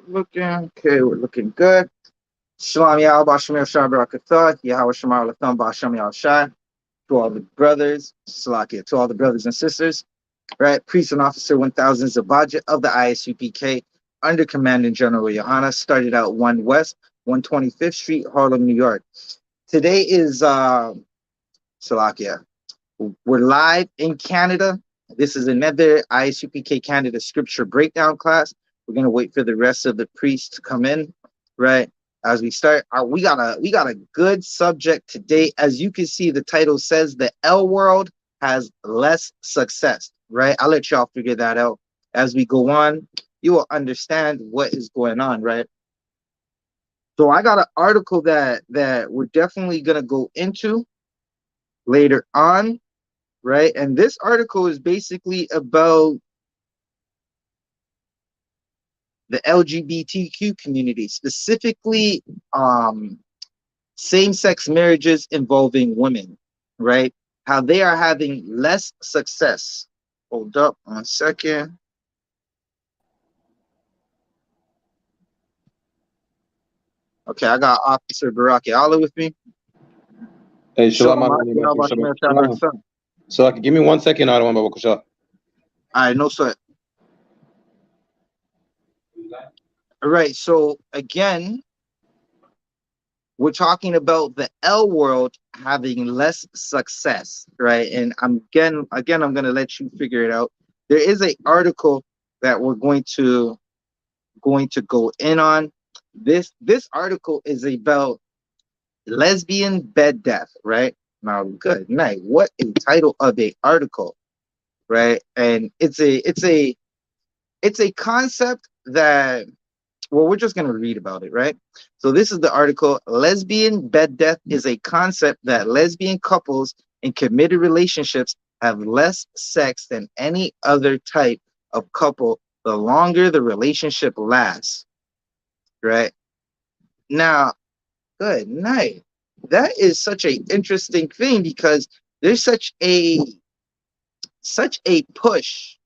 looking? Okay, we're looking good. Shalom Yahweh Bashemir Shah Barakatah, Yahweh Shemar Latham Bashem Yahweh Shai, to all the brothers, Salakia, to all the brothers and sisters, right? Priest and Officer 1000 Zabadja of the Isupk, under Commanding General Yohana, started out 1 West, 125th Street, Harlem, New York. Today is Salakia. We're live in Canada. This is another Isupk Canada scripture breakdown class. We're gonna wait for the rest of the priests to come in, right? As we start, we got a good subject today. As you can see, the title says the L world has less success, right? I'll let y'all figure that out as we go on. You will understand what is going on, right? So I got an article that we're definitely gonna go into later on, right? And this article is basically about the LGBTQ community, specifically same-sex marriages involving women, right? How they are having less success. Hold up 1 second. Okay, I got Officer Baraki Allah with me. Hey, Shalom. So give me 1 second. I don't want to All right, no sweat. All right, so again, we're talking about the L world having less success, right? And I'm going to let you figure it out. There is an article that we're going to go in on. This article is about lesbian bed death, right? Now, good night. What a title of a article, right? And it's a concept that, well, we're just going to read about it, right? So this is the article. Lesbian bed death is a concept that lesbian couples in committed relationships have less sex than any other type of couple the longer the relationship lasts, right? Now, good night. That is such an interesting thing because there's such a push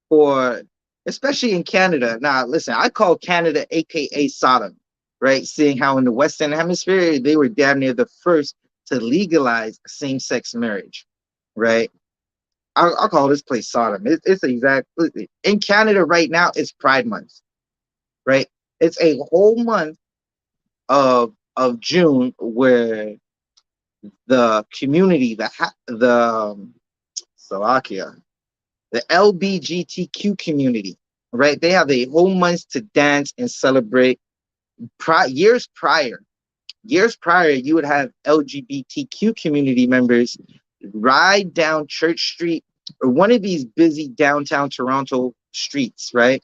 for, especially in Canada. Now, listen, I call Canada AKA Sodom, right? Seeing how in the Western Hemisphere, they were damn near the first to legalize same-sex marriage, right? I'll call this place Sodom. It's exactly, in Canada right now, it's Pride Month, right? It's a whole month of June where the community, Slovakia, the LGBTQ community, right? They have a whole month to dance and celebrate. Years prior, you would have LGBTQ community members ride down Church Street or one of these busy downtown Toronto streets, right?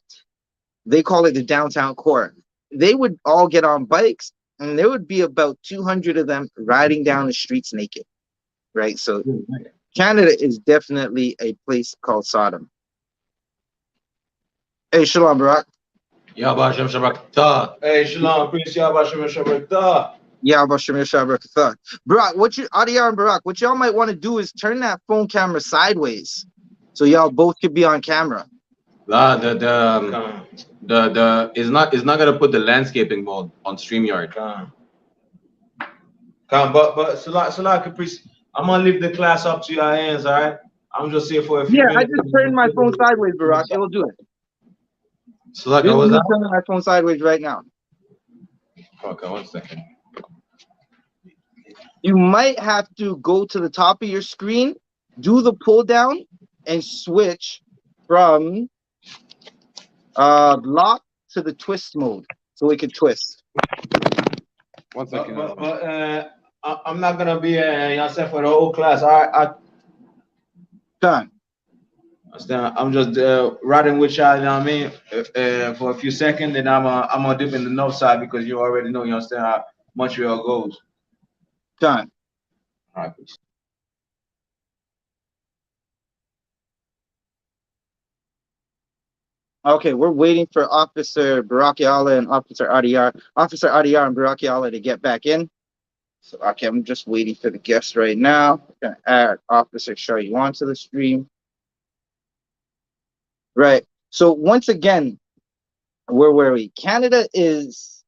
They call it the downtown core. They would all get on bikes and there would be about 200 of them riding down the streets naked, right? So Canada is definitely a place called Sodom. Hey, Shalom, Barak. Yabashem Shabakta. Hey, Shalom, Priest Yabashem Shabakta. Yabashem Shabakta. Barak, Adiyar and Barak, what y'all might want to do is turn that phone camera sideways so y'all both could be on camera. The is not gonna put the landscaping mode on StreamYard. But Salak Priest, I'm gonna leave the class up to your hands, all right? I'm just here for a few minutes. I just turned my phone sideways, Barak. It'll do it. Salak, I was turning my phone sideways right now. Okay, 1 second. You might have to go to the top of your screen, do the pull down, and switch from lock to the twist mode so we can twist. 1 second. But I'm not gonna be yourself for the whole class. Done. I'm just riding with y'all, you know what I mean, for a few seconds, and I'm gonna dip in the north side because you already know, you understand how Montreal goes. Done. All right, please. Okay, we're waiting for Officer Barakiala and Officer Adiyar and Barakiala to get back in. So, okay, I'm just waiting for the guests right now. I'm gonna add Officer Shari onto the stream. Right. So once again, where were we? Canada is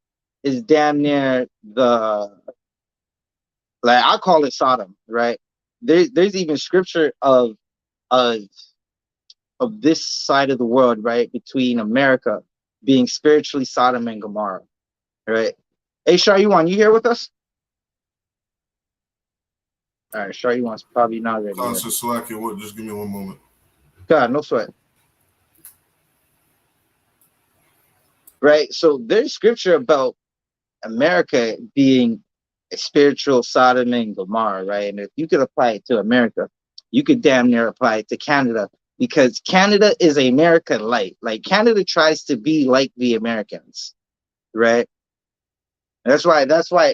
damn near the, like, I call it Sodom, right? There's even scripture of of this side of the world, right, between America being spiritually Sodom and Gomorrah, right? Hey, Shar, you here with us? All right, Shar, you probably not ready yet. Conscious slacking. What? Just give me one moment. God, no sweat. Right. So there's scripture about America being a spiritual Sodom and Gomorrah, right? And if you could apply it to America, you could damn near apply it to Canada, because Canada is America light. Like, Canada tries to be like the Americans, right? That's why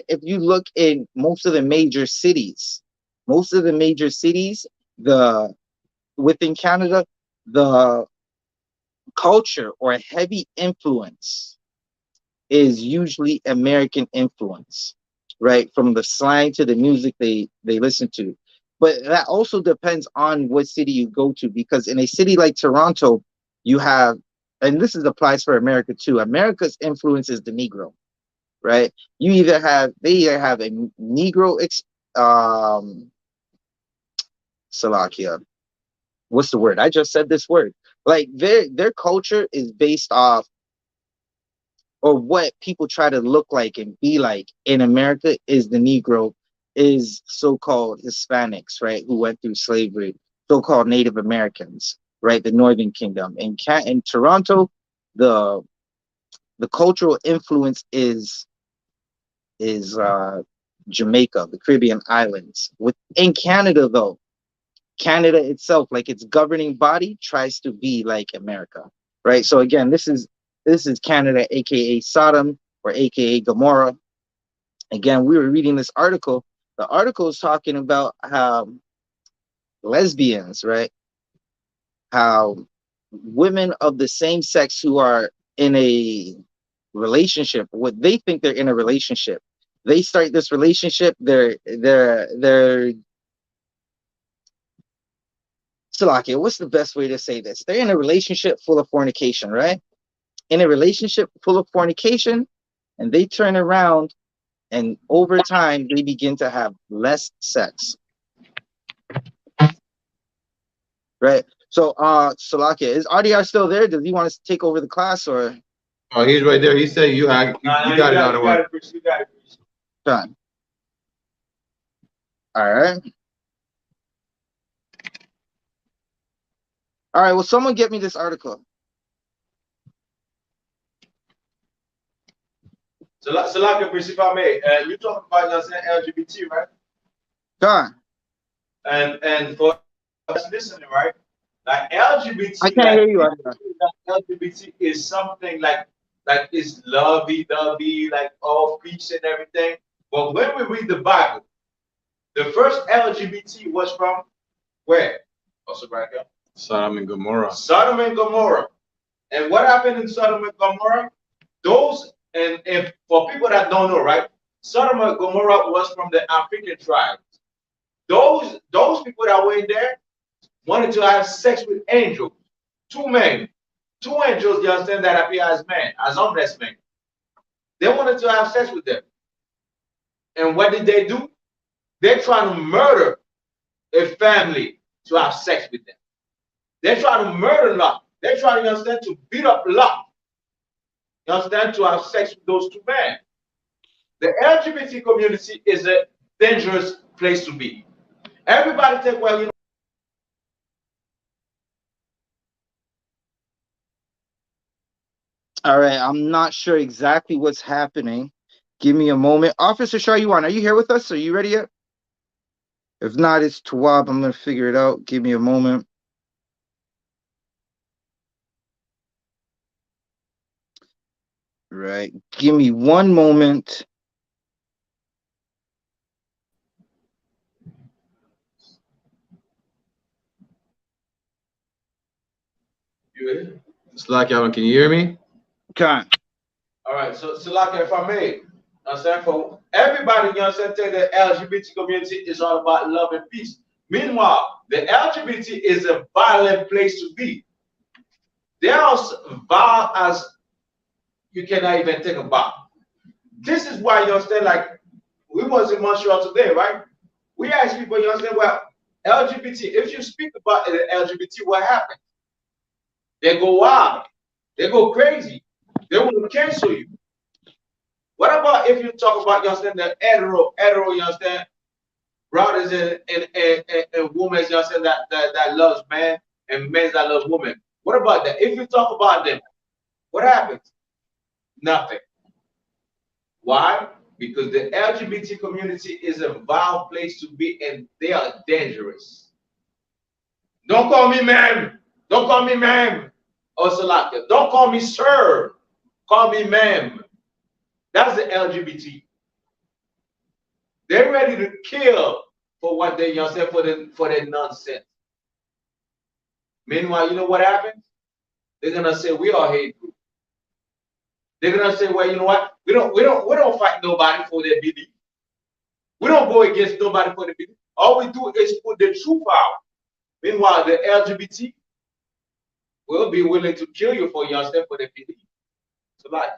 if you look in most of the major cities, the within Canada, the culture or heavy influence is usually American influence, right? From the slang to the music they listen to. But that also depends on what city you go to, because in a city like Toronto, you have, and this is applies for America too. America's influence is the Negro, right? They either have a Negro Salakia. What's the word? I just said this word. Like, their culture is based off, or what people try to look like and be like in America is the Negro, is so-called Hispanics, right, who went through slavery, so-called Native Americans, right, the Northern Kingdom. In Toronto, the cultural influence is Jamaica, the Caribbean islands. Within Canada, though, Canada itself, like its governing body, tries to be like America, right? So again, this is Canada, aka Sodom, or aka Gomorrah. Again, we were reading this article. The article is talking about how lesbians, right? How women of the same sex who are in a relationship, what they think they're in a relationship, they start this relationship, they're Salakia, what's the best way to say this? They're in a relationship full of fornication, right? In a relationship full of fornication, and they turn around, and over time they begin to have less sex, right? So Salakia, is RDR still there? Does he want us to take over the class, or? Oh, he's right there. He said you got another one. You got it. Done. All right. All right, well, someone get me this article. So like a principal, you talk about LGBT, right? Done. And for us listening, right? Like LGBT, I can't hear you. LGBT is something like it's lovey-dovey, like all peace and everything. But when we read the Bible, the first LGBT was from where? Also, right here. Sodom and Gomorrah. Sodom and Gomorrah. And what happened in Sodom and Gomorrah? Those, and if for people that don't know, right? Sodom and Gomorrah was from the African tribes. Those people that were in there wanted to have sex with angels. Two men, two angels, you understand, that appear as men, as homeless men. They wanted to have sex with them. And what did they do? They try to murder a family to have sex with them. They try to murder Lot. They try, you understand, to beat up Lot. You understand, to have sex with those two men. The LGBT community is a dangerous place to be. Everybody think, well, you know. All right, I'm not sure exactly what's happening. Give me a moment. Officer Shayuan, are you here with us? Are you ready yet? If not, it's Tawab. I'm going to figure it out. Give me a moment. Right. Give me one moment. Slack, can you hear me? Okay. All right, so like if I may, I'm saying for everybody, you understand, the LGBT community is all about love and peace. Meanwhile, the LGBT is a violent place to be. They are vile as you cannot even think about. This is why you understand, like we was in Montreal today, right? We ask people, you understand, well, LGBT, if you speak about LGBT, what happens? They go wild, they go crazy, they will cancel you. What about if you talk about, you understand, the hetero, you understand, brothers and women, you understand, that loves men and men that love women. What about that? If you talk about them, what happens? Nothing. Why? Because the LGBT community is a vile place to be and they are dangerous. Don't call me ma'am. Don't call me ma'am. Or Salaka. Don't call me sir. Call me ma'am. That's the LGBT. They're ready to kill for what they, you know, say, for their nonsense. Meanwhile, you know what happens? They're gonna say we are hate group. They're gonna say, well, you know what? We don't fight nobody for their belief. We don't go against nobody for their belief. All we do is put the truth out. Meanwhile, the LGBT will be willing to kill you for yourself for their belief. So like,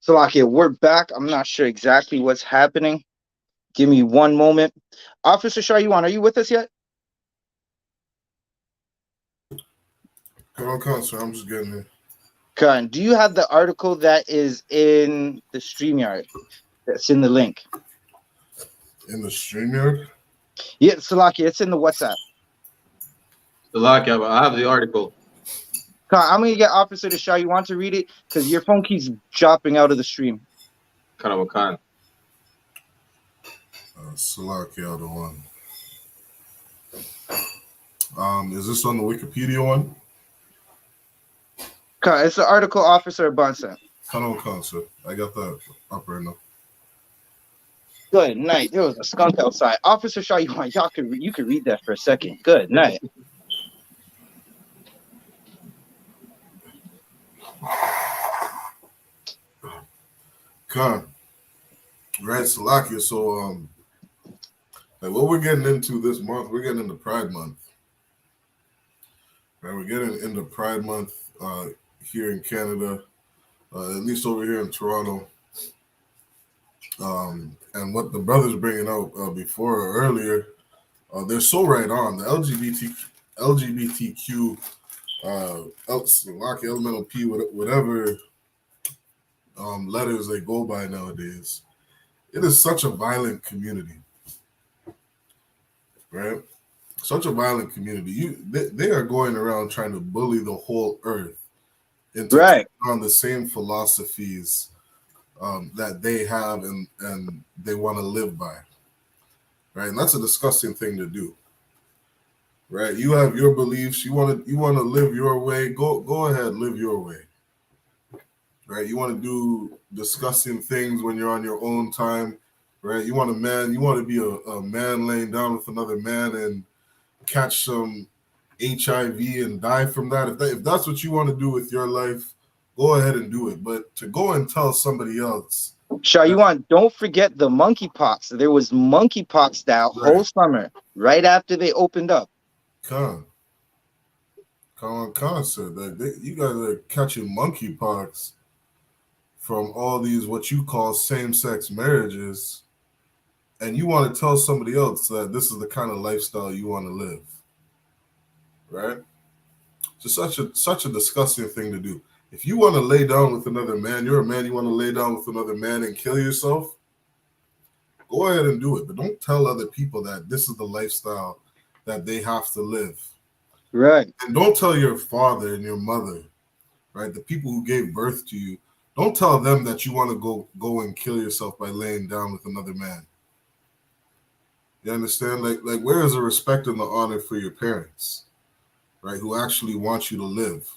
Salakia, we're back. I'm not sure exactly what's happening. Give me one moment. Officer Shayuan, are you with us yet? Come on, come, sir. I'm just getting here. Khan, do you have the article that is in the StreamYard? That's in the link. In the StreamYard? Yeah, Salakia, it's in the WhatsApp. Salakia, I have the article. Khan, I'm gonna get Officer to show you want to read it because your phone keeps dropping out of the stream. Kind of a kind. Salakia, the one. Is this on the Wikipedia one? Khan, it's the article Officer Abban. Come on, sir. I got that up right now. Good night. There was a skunk outside. Officer Shayuan, you could read that for a second. Good night. Con. Right, Salakia. So, like what we're getting into this month, we're getting into Pride Month. Right, we're getting into Pride Month here in Canada, at least over here in Toronto. And what the brothers bringing out before or earlier, they're so right on. The LGBTQ, elemental P, whatever letters they go by nowadays. It is such a violent community, right? Such a violent community. They are going around trying to bully the whole earth into taking on the same philosophies that they have and they want to live by, right? And that's a disgusting thing to do, right? You have your beliefs. You want to live your way. Go ahead, live your way, right? You want to do disgusting things when you're on your own time, right? You want to be a man laying down with another man and catch some HIV and die from that. If that's what you want to do with your life, go ahead and do it. But to go and tell somebody else. Shayuan, don't forget the monkeypox. There was monkeypox that whole summer, right after they opened up. Con, sir. You guys are catching monkeypox from all these what you call same-sex marriages, and you want to tell somebody else that this is the kind of lifestyle you want to live, right? It's such a disgusting thing to do. If you want to lay down with another man, you're a man, you want to lay down with another man and kill yourself, go ahead and do it. But don't tell other people that this is the lifestyle that they have to live. Right. And don't tell your father and your mother, right, the people who gave birth to you, don't tell them that you want to go and kill yourself by laying down with another man. You understand? Like where is the respect and the honor for your parents, right, who actually want you to live,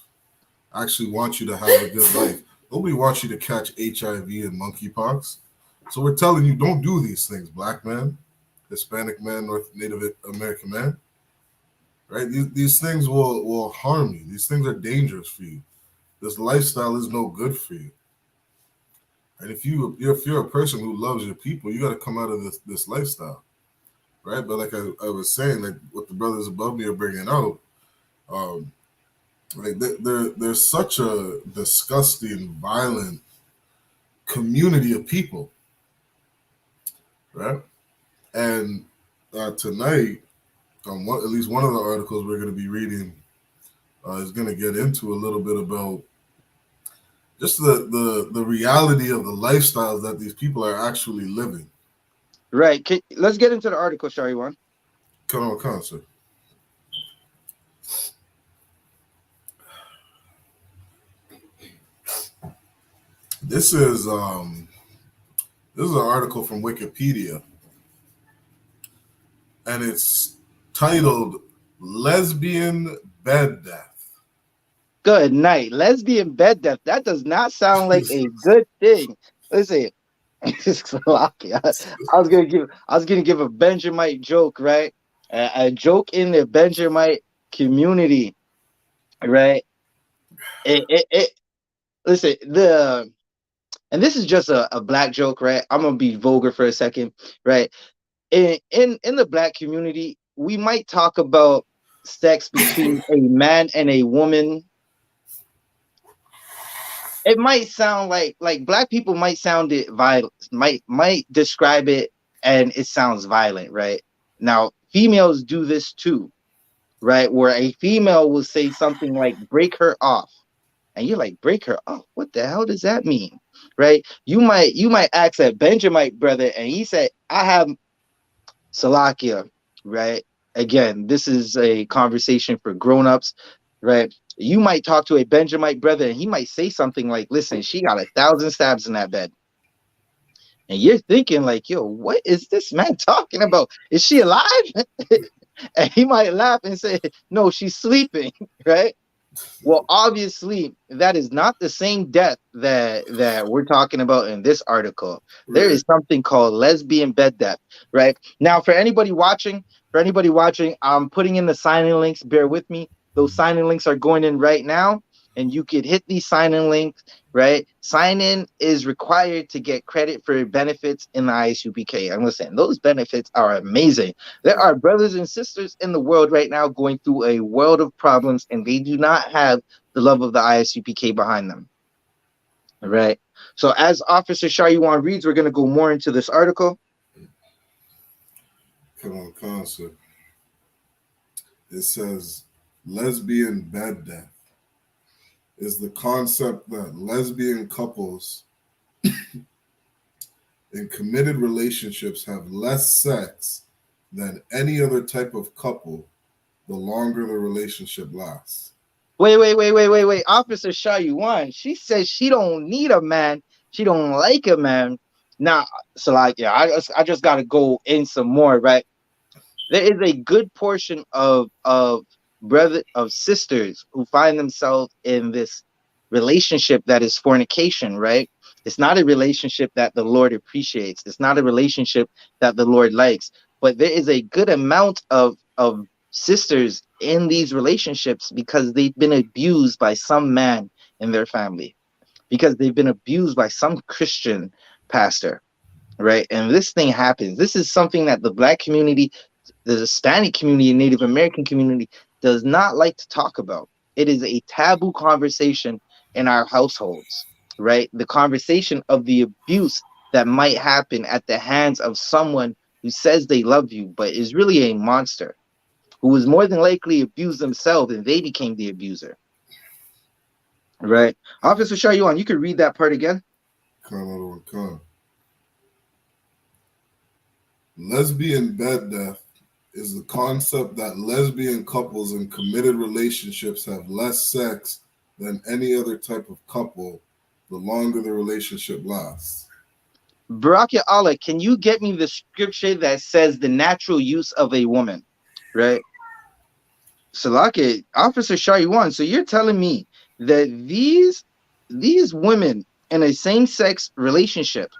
actually want you to have a good life? Nobody wants you to catch HIV and monkeypox. So we're telling you, don't do these things, black man, Hispanic man, Native American man. Right? These things will harm you. These things are dangerous for you. This lifestyle is no good for you. And if you're a person who loves your people, you got to come out of this lifestyle, right? But like I was saying, like what the brothers above me are bringing out, like there's such a disgusting, violent community of people, right? And tonight, at least one of the articles we're going to be reading is going to get into a little bit about just the reality of the lifestyles that these people are actually living. Right. Let's get into the article, Shariwan. Come on, sir. This is an article from Wikipedia, and it's titled "Lesbian Bed Death." Good night. Lesbian bed death. That does not sound like a good thing. Listen, lucky. I was gonna give a Benjamite joke, right? A joke in the Benjamite community, right? Listen, and this is just a black joke, right? I'm gonna be vulgar for a second, right? In the black community, we might talk about sex between a man and a woman. It might sound like black people might sound it violent, might describe it, and it sounds violent, right? Now, females do this too, right? Where a female will say something like "break her off," and you're like, "Break her off? What the hell does that mean?" Right? You might ask that Benjamite brother, and he said, "I have Salakia," right? Again, this is a conversation for grown-ups, right? You might talk to a Benjamite brother and he might say something like, "Listen, she got 1,000 stabs in that bed." And you're thinking like, "Yo, what is this man talking about? Is she alive?" And he might laugh and say, "No, she's sleeping," right? Well, obviously, that is not the same death that we're talking about in this article. There is something called lesbian bed death, right? Now, for anybody watching, I'm putting in the sign-in links. Bear with me. Those sign-in links are going in right now, and you could hit these sign-in links, right? Sign-in is required to get credit for benefits in the ISUPK. I'm listen, those benefits are amazing. There are brothers and sisters in the world right now going through a world of problems, and they do not have the love of the ISUPK behind them. All right. So as Officer Shayuan reads, we're going to go more into this article. Come on, sir. It says lesbian bed death is the concept that lesbian couples in committed relationships have less sex than any other type of couple the longer the relationship lasts. Wait. Officer Shayuan, she says she don't need a man. She don't like a man. Now, so like, yeah, I just got to go in some more, right? There is a good portion of sisters who find themselves in this relationship that is fornication, right? It's not a relationship that the Lord appreciates. It's not a relationship that the Lord likes. But there is a good amount of sisters in these relationships because they've been abused by some man in their family, because they've been abused by some Christian pastor, right? And this thing happens. This is something that the black community, the Hispanic community, and Native American community does not like to talk about. It is a taboo conversation in our households, right? The conversation of the abuse that might happen at the hands of someone who says they love you, but is really a monster, who was more than likely abused themselves and they became the abuser. Right? Officer Shayuan, you could read that part again. Lesbian bed death is the concept that lesbian couples in committed relationships have less sex than any other type of couple the longer the relationship lasts. Baraka Allah, can you get me the scripture that says the natural use of a woman? Right? Salaki, Officer Shariwan, so you're telling me that these women in a same-sex relationship,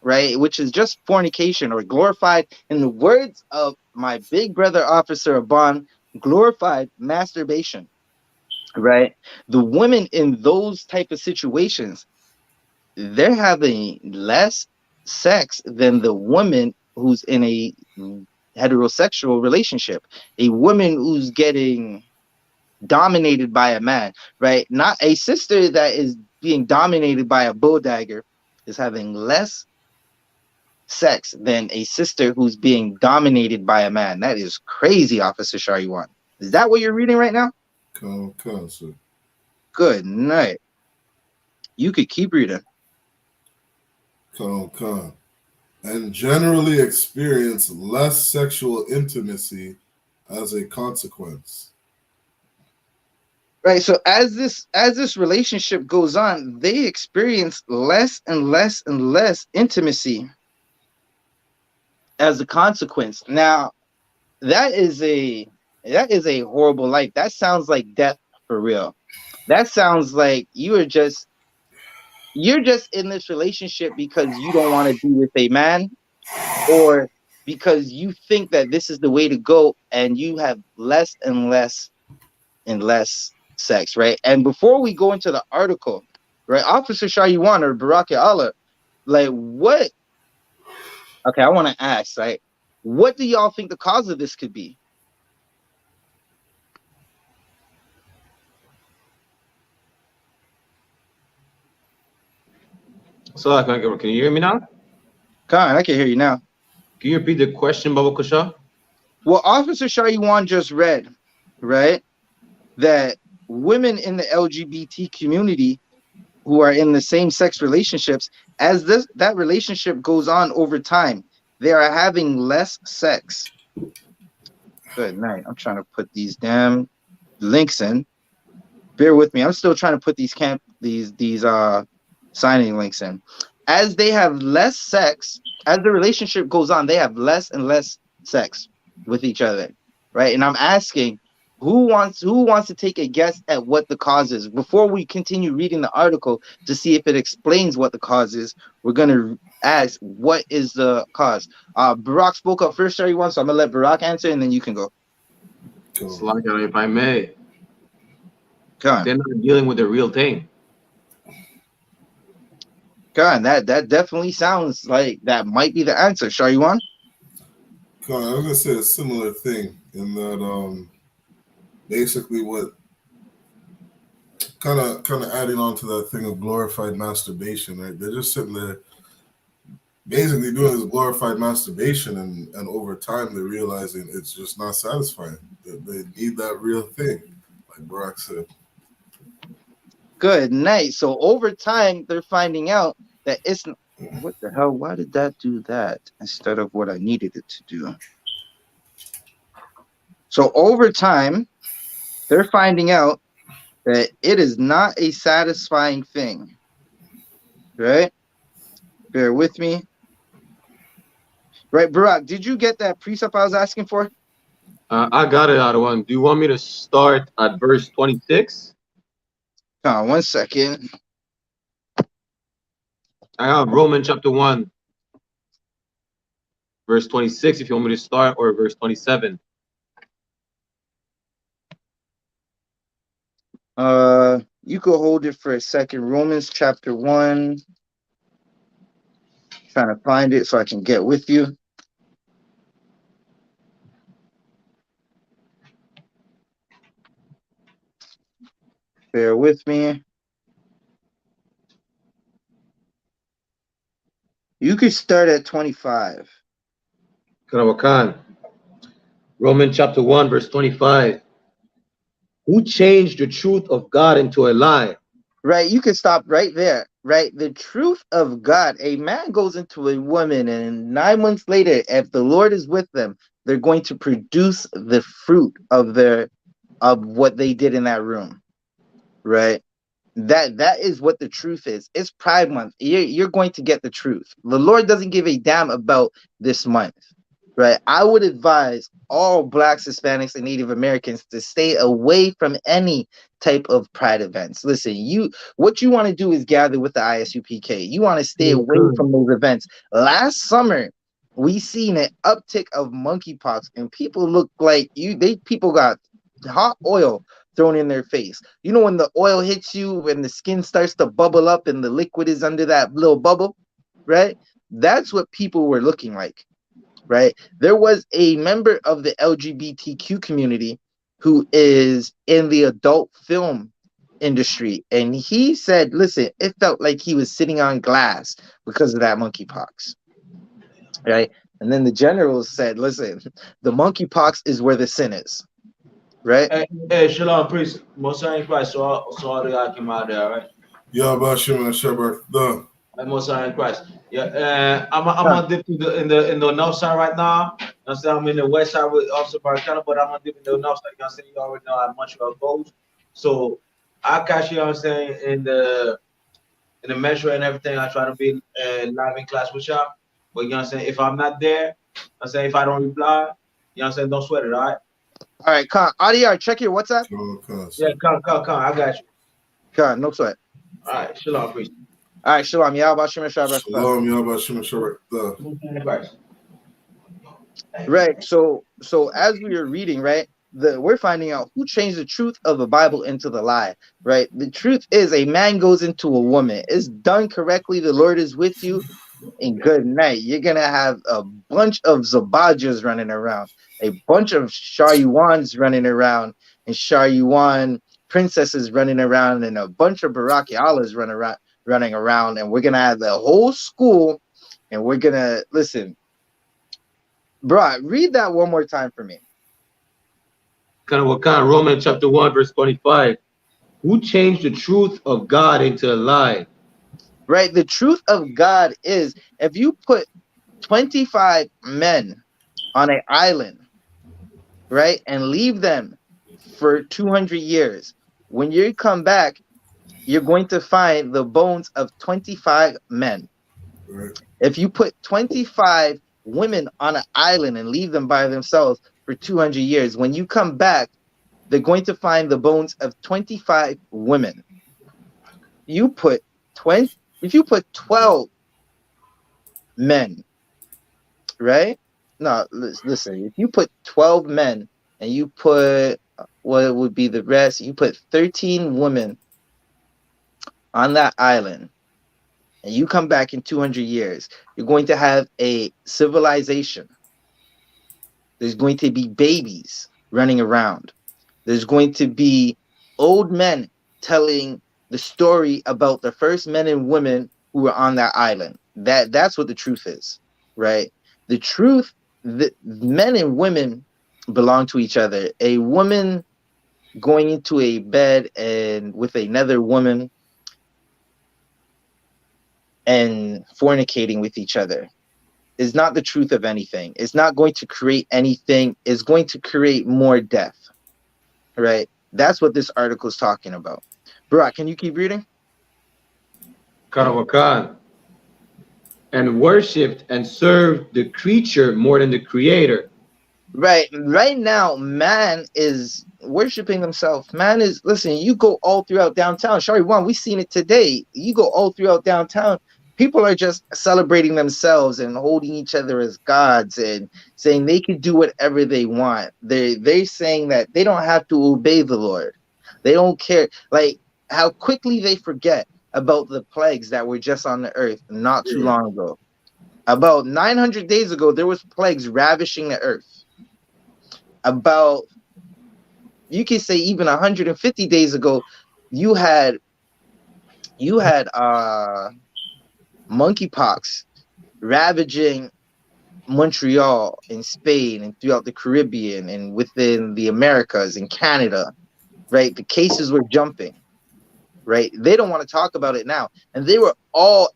right, which is just fornication or glorified, in the words of my big brother Officer Aban, glorified masturbation, right? The women in those type of situations, they're having less sex than the woman who's in a heterosexual relationship. A woman who's getting dominated by a man, right? Not a sister that is being dominated by a bull dagger is having less sex than a sister who's being dominated by a man. That is crazy, Officer Shariwan. Is that what you're reading right now? Come, sir. Good night. You could keep reading. Come. And generally experience less sexual intimacy as a consequence. Right. So as this relationship goes on, they experience less and less and less intimacy as a consequence. Now, that is a horrible life. That sounds like death for real. That sounds like you're just in this relationship because you don't want to be with a man, or because you think that this is the way to go, and you have less and less and less sex, right? And before we go into the article, right, Officer Shayuan or Baraka Allah, like what? Okay, I want to ask, right? What do y'all think the cause of this could be? So, can you hear me now? Khan, I can hear you now. Can you repeat the question, Baba Kusha? Well, Officer Shariwan just read, right, that women in the LGBT community who are in the same sex relationships, as that relationship goes on over time, they are having less sex. Good night. I'm trying to put these damn links in. Bear with me. I'm still trying to put these signing links in. As they have less sex, as the relationship goes on, they have less and less sex with each other, right? And I'm asking, who wants to take a guess at what the cause is before we continue reading the article to see if it explains what the cause is? We're gonna ask, what is the cause? Barack spoke up first, everyone, so I'm gonna let Barack answer, and then you can go. Slacker, if I may. Come on. They're not dealing with the real thing. God, that definitely sounds like that might be the answer. Shariwan? I was gonna say a similar thing in that basically what kind of adding on to that thing of glorified masturbation, right? They're just sitting there basically doing this glorified masturbation, and over time they're realizing it's just not satisfying. They need that real thing, like Barack said. Good night. So over time, they're finding out that it's what the hell? Why did that do that instead of what I needed it to do? So over time, they're finding out that it is not a satisfying thing, right? Bear with me. Right, Barack, did you get that precept I was asking for? I got it out of one. Do you want me to start at verse 26? 1 second. I have Romans chapter 1, verse 26, if you want me to start, or verse 27. You could hold it for a second. Romans chapter 1. Trying to find it so I can get with you. Bear with me. You could start at 25. Karawakan. Romans chapter 1, verse 25. Who changed the truth of God into a lie? Right, you can stop right there. Right, the truth of God. A man goes into a woman, and 9 months later, if the Lord is with them, they're going to produce the fruit of what they did in that room, right? That is what the truth is. It's Pride Month. You're going to get the truth. The Lord doesn't give a damn about this month, right? I would advise all Blacks, Hispanics, and Native Americans to stay away from any type of Pride events. Listen, what you want to do is gather with the ISUPK. You want to stay away from those events. Last summer, we seen an uptick of monkeypox, and people look like people got hot oil thrown in their face. You know when the oil hits you, when the skin starts to bubble up and the liquid is under that little bubble, right? That's what people were looking like, right? There was a member of the LGBTQ community who is in the adult film industry, and he said, listen, it felt like he was sitting on glass because of that monkeypox, right? And then the generals said, listen, the monkeypox is where the sin is. Right? Hey, Shalom, priest. Most High in Christ, so all the guy came out there, right? Yeah, about Shimon Shepherd. The Most High in Christ. Yeah, I'm gonna dip in the north side right now. I'm saying I'm in the west side with Officer Barcana, but I'm gonna dip in the north side. I'm saying you already know how Montreal goes. So I catch you. I'm saying in the metro and everything. I try to be live in class with y'all. But you know what I'm saying? If I'm not there, I'm saying if I don't reply, you know what I'm saying? Don't sweat it, all right? All right, Khan. Adiyar, check your WhatsApp. Yeah, come. I got you. Khan, no sweat. All right, shalom, priest. All right, shalom. Yahweh Shem Shabbat. Shalom, Yahweh Shimon Shepherd. Right. So as we are reading, right, we're finding out who changed the truth of the Bible into the lie. Right. The truth is a man goes into a woman. It's done correctly. The Lord is with you. And good night. You're gonna have a bunch of Zabajas running around, a bunch of Sharyuans running around, and Sharyuan princesses running around, and a bunch of Barakialas running around, and we're gonna have the whole school, and we're gonna listen. Bro, read that one more time for me. Romans chapter 1, verse 25. Who changed the truth of God into a lie? Right? The truth of God is if you put 25 men on an island, right, and leave them for 200 years, when you come back, you're going to find the bones of 25 men. Right. If you put 25 women on an island and leave them by themselves for 200 years, when you come back, they're going to find the bones of 25 women. If you put 12 men, right? No, listen, if you put 12 men and you put what would be the rest, you put 13 women on that island, and you come back in 200 years, you're going to have a civilization. There's going to be babies running around. There's going to be old men telling the story about the first men and women who were on that island. That's what the truth is, right? The truth, the men and women belong to each other. A woman going into a bed and with another woman and fornicating with each other is not the truth of anything. It's not going to create anything. It's going to create more death, right? That's what this article is talking about. Barak, can you keep reading? Karawakan. And worshipped and served the creature more than the creator. Right now, man is worshiping himself. Man is, listen, you go all throughout downtown. Sorry, one, we've seen it today. You go all throughout downtown. People are just celebrating themselves and holding each other as gods and saying they can do whatever they want. They're saying that they don't have to obey the Lord. They don't care. Like how quickly they forget about the plagues that were just on the earth not too long ago. About 900 days ago, there was plagues ravishing the earth. About, you can say even 150 days ago, you had monkeypox ravaging Montreal in Spain and throughout the Caribbean and within the Americas and Canada, right? The cases were jumping, right? They don't want to talk about it now. And they were all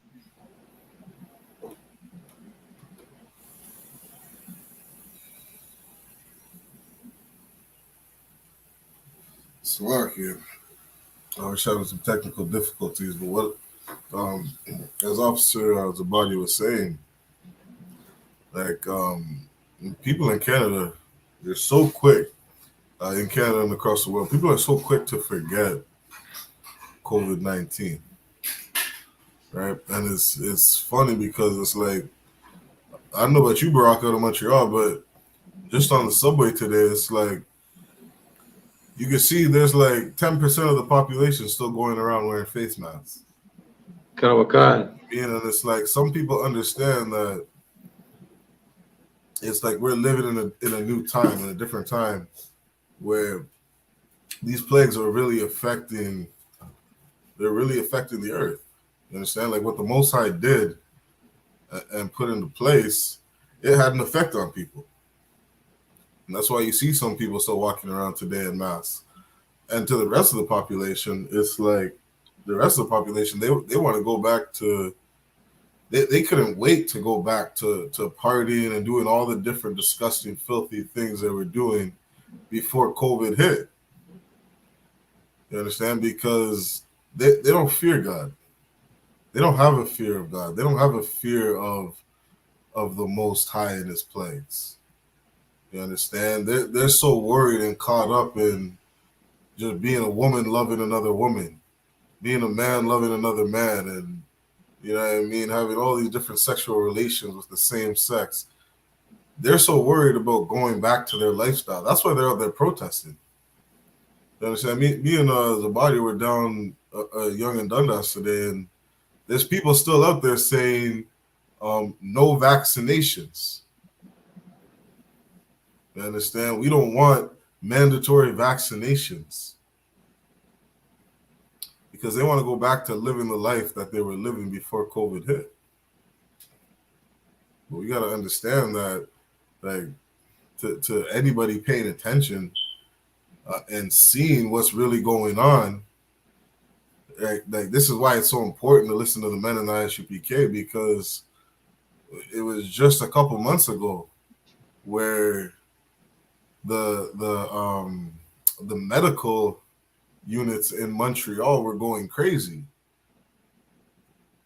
Slovakia. I was having some technical difficulties, but what, as Officer Zabadi was saying, like people in Canada, they're so quick in Canada and across the world. People are so quick to forget COVID-19, right? And it's funny because it's like I don't know about you, Barack, out of Montreal, but just on the subway today, it's like you can see there's like 10% of the population still going around wearing face masks. Kanawakan. And it's like some people understand that it's like we're living in a new time, in a different time, where these plagues are really affecting. They're really affecting the earth. You understand? Like what the Most High did and put into place, it had an effect on people, and that's why you see some people still walking around today in masks. And to the rest of the population, it's like the rest of the population they want to go back to. They couldn't wait to go back to partying and doing all the different disgusting, filthy things they were doing before COVID hit. You understand? Because they don't fear God. They don't have a fear of God. They don't have a fear of the Most High and His plagues. You understand? They're so worried and caught up in just being a woman loving another woman, being a man loving another man, and you know what I mean, having all these different sexual relations with the same sex. They're so worried about going back to their lifestyle. That's why they're out there protesting. You understand? Me and Zabadi were down Young and Dundas today, and there's people still out there saying no vaccinations. You understand? We don't want mandatory vaccinations because they want to go back to living the life that they were living before COVID hit. But we got to understand that, like, to anybody paying attention and seeing what's really going on, like this is why it's so important to listen to the men in the Isupk, because it was just a couple months ago where the medical units in Montreal were going crazy.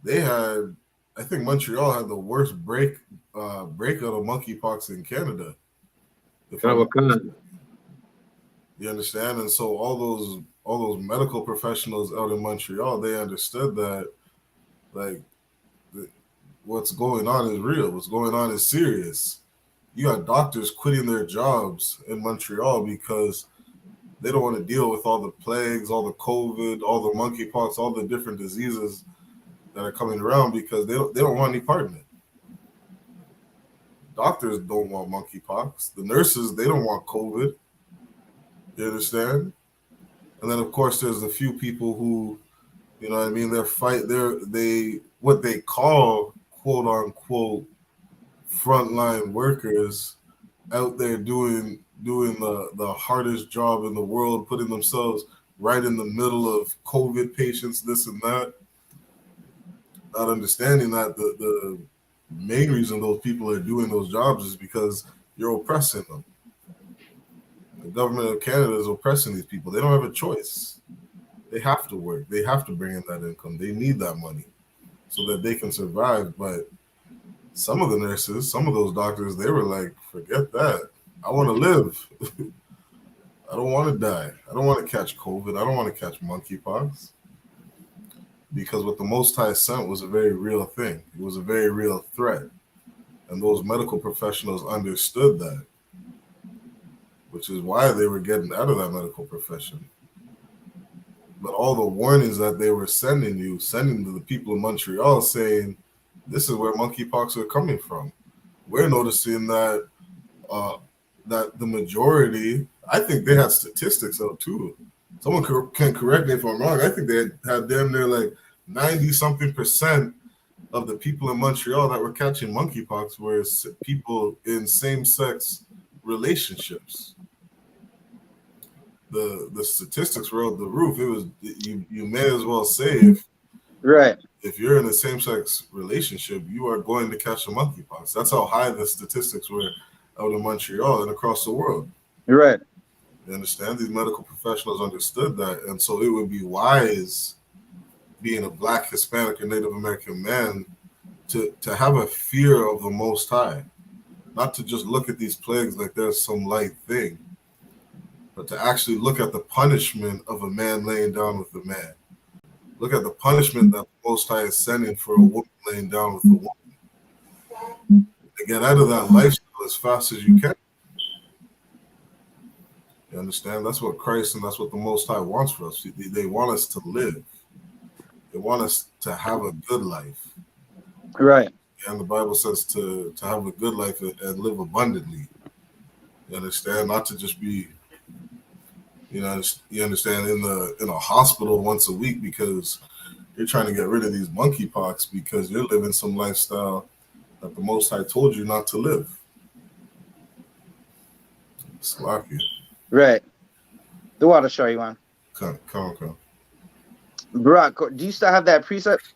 They had, I think Montreal had the worst breakout of monkeypox in Canada. Kanawakan. You understand? And so all those medical professionals out in Montreal, they understood that, like, what's going on is real. What's going on is serious. You got doctors quitting their jobs in Montreal because they don't want to deal with all the plagues, all the COVID, all the monkeypox, all the different diseases that are coming around because they don't want any part in it. Doctors don't want monkeypox. The nurses, they don't want COVID. You understand? And then of course there's a few people who, you know what I mean, they what they call quote unquote frontline workers out there doing the hardest job in the world, putting themselves right in the middle of COVID patients, this and that, not understanding that the main reason those people are doing those jobs is because you're oppressing them. The government of Canada is oppressing these people. They don't have a choice. They have to work. They have to bring in that income. They need that money so that they can survive. But some of the nurses, some of those doctors, they were like, forget that. I want to live. I don't want to die. I don't want to catch COVID. I don't want to catch monkeypox. Because what the Most High sent was a very real thing. It was a very real threat. And those medical professionals understood that, which is why they were getting out of that medical profession. But all the warnings that they were sending to the people of Montreal saying, this is where monkeypox are coming from. We're noticing that that the majority, I think they had statistics out too. Someone can correct me if I'm wrong. I think they had damn near like 90-something% of the people in Montreal that were catching monkeypox were people in same-sex relationships. The statistics were out the roof. It was you may as well say if you're in a same-sex relationship, you are going to catch a monkeypox. That's how high the statistics were out in Montreal and across the world. Right. You understand? These medical professionals understood that. And so it would be wise, being a Black, Hispanic, or Native American man, to have a fear of the Most High. Not to just look at these plagues like there's some light thing, but to actually look at the punishment of a man laying down with a man. Look at the punishment that the Most High is sending for a woman laying down with a woman. To get out of that lifestyle as fast as you can. You understand? That's what Christ and that's what the Most High wants for us. They want us to live. They want us to have a good life. Right. And the Bible says to have a good life and live abundantly. You understand? Not to just be, you understand, in a hospital once a week because you're trying to get rid of these monkeypox because you're living some lifestyle that the Most High told you not to live. It's lucky. Right. The water show you on. Come. Barack, do you still have that precept?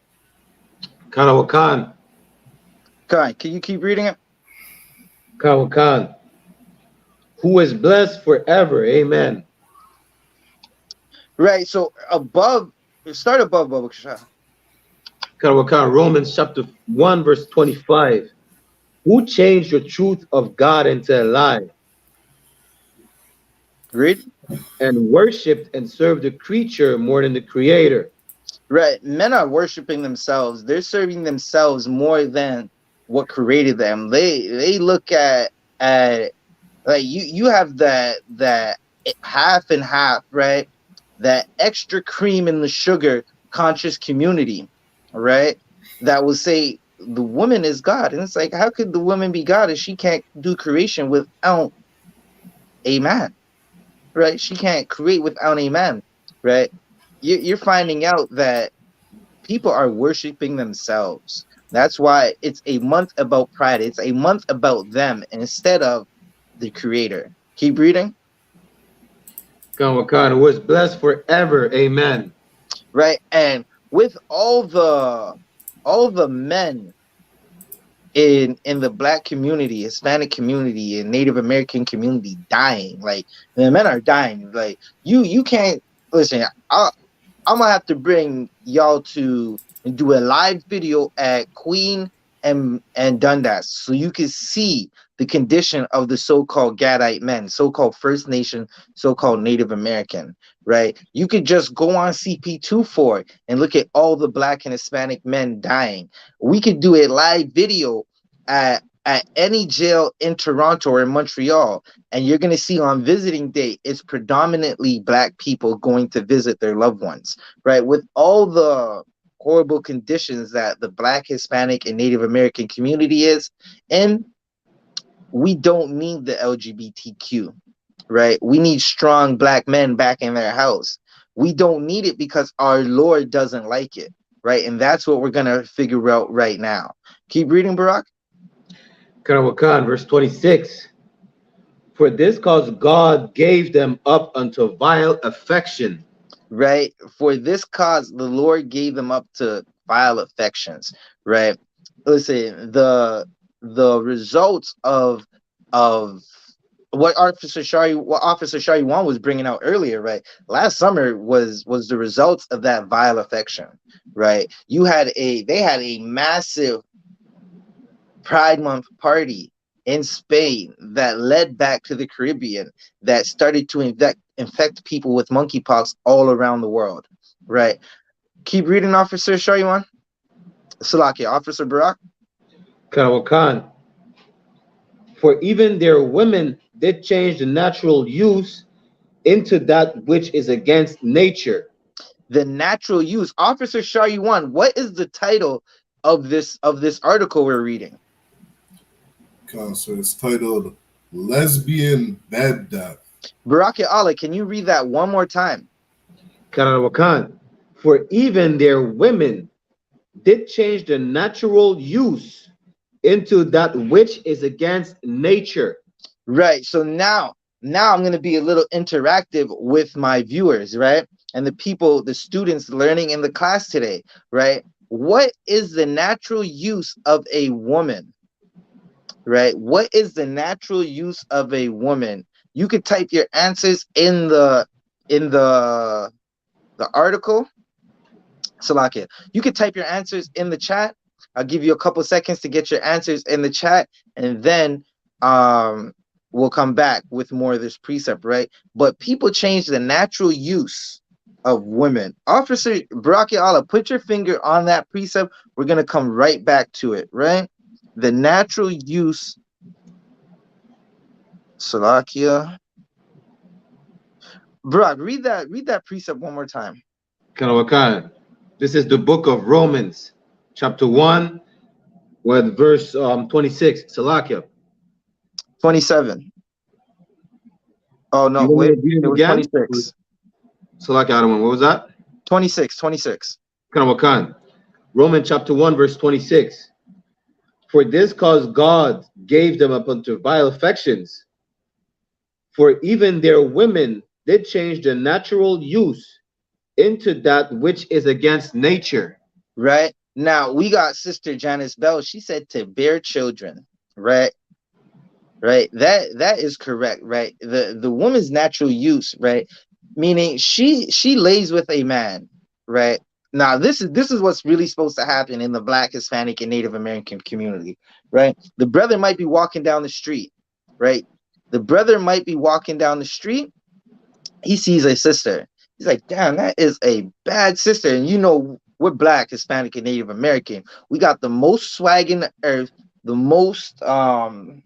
Kanawakan. Kai, can you keep reading it? Kanawakan. Who is blessed forever. Amen. Right. So above, start above Baba Kasha. Kanawakan. Romans chapter 1 verse 25. Who changed the truth of God into a lie? Read. And worshipped and served the creature more than the creator. Right. Men are worshiping themselves. They're serving themselves more than what created them. They look at like you have that half and half, right? That extra cream in the sugar conscious community, right? That will say the woman is God. And it's like, how could the woman be God if she can't do creation without a man? Right? She can't create without a man, right? You're finding out that people are worshiping themselves. That's why it's a month about pride. It's a month about them instead of the creator. Keep reading. Kanawakan. Who is blessed forever. Amen. Right? And with all the men in the Black community, Hispanic community, and Native American community dying, like the men are dying. Like you can't listen. I'm gonna have to bring y'all to do a live video at Queen and Dundas so you can see the condition of the so-called Gadite men, so-called First Nation, so-called Native American, right? You could just go on CP24 and look at all the Black and Hispanic men dying. We could do a live video at any jail in Toronto or in Montreal, and you're going to see on visiting day, it's predominantly Black people going to visit their loved ones, right? With all the horrible conditions that the Black, Hispanic, and Native American community is in, we don't need the LGBTQ, right? We need strong Black men back in their house. We don't need it because our Lord doesn't like it, right? And that's what we're going to figure out right now. Keep reading, Barack. Kanawakan. Verse 26. For this cause God gave them up unto vile affection. Right? For this cause the Lord gave them up to vile affections, right? Listen, the results of what Officer Shari Wan was bringing out earlier, right? Last summer was the results of that vile affection, right? They had a massive Pride Month party in Spain that led back to the Caribbean that started to infect people with monkeypox all around the world, right? Keep reading, Officer Shariwan. Salakia, Officer Barack. Kanawakan. For even their women did change the natural use into that which is against nature. The natural use. Officer Shariwan, what is the title of this article we're reading? So it's titled Lesbian Bed Death. Baraka Allah, can you read that one more time? Kanawakan. For even their women did change the natural use into that which is against nature. Right. So now I'm going to be a little interactive with my viewers, right? And the people, the students learning in the class today, right? What is the natural use of a woman? Right? What is the natural use of a woman You could type your answers in the article. Salakia, you could type your answers in the chat. I'll give you a couple seconds to get your answers in the chat, and then we'll come back with more of this precept, right? But people change the natural use of women. Officer Baraki Allah, put your finger on that precept. We're gonna come right back to it, right? The natural use. Salakia. Barak, read that precept one more time. Kanawakan. This is the book of Romans, chapter 1, with verse 26. Salakia. 27. Oh no, You want me wait, to read it it was again? 26. Salakia, Adawan. What was that? 26. Kanawakan. Romans chapter 1, verse 26. For this cause God gave them up unto vile affections, for even their women did change the natural use into that which is against nature. Right now, we got Sister Janice Bell. She said to bear children. Right. That is correct. Right. The woman's natural use. Right. Meaning she lays with a man. Right. Now this is what's really supposed to happen in the Black, Hispanic, and Native American community. Right. The brother might be walking down the street. Right. The brother might be walking down the street. He sees a sister. He's like, damn, that is a bad sister. And you know, we're Black, Hispanic, and Native American. We got the most swag in the earth, the most I'll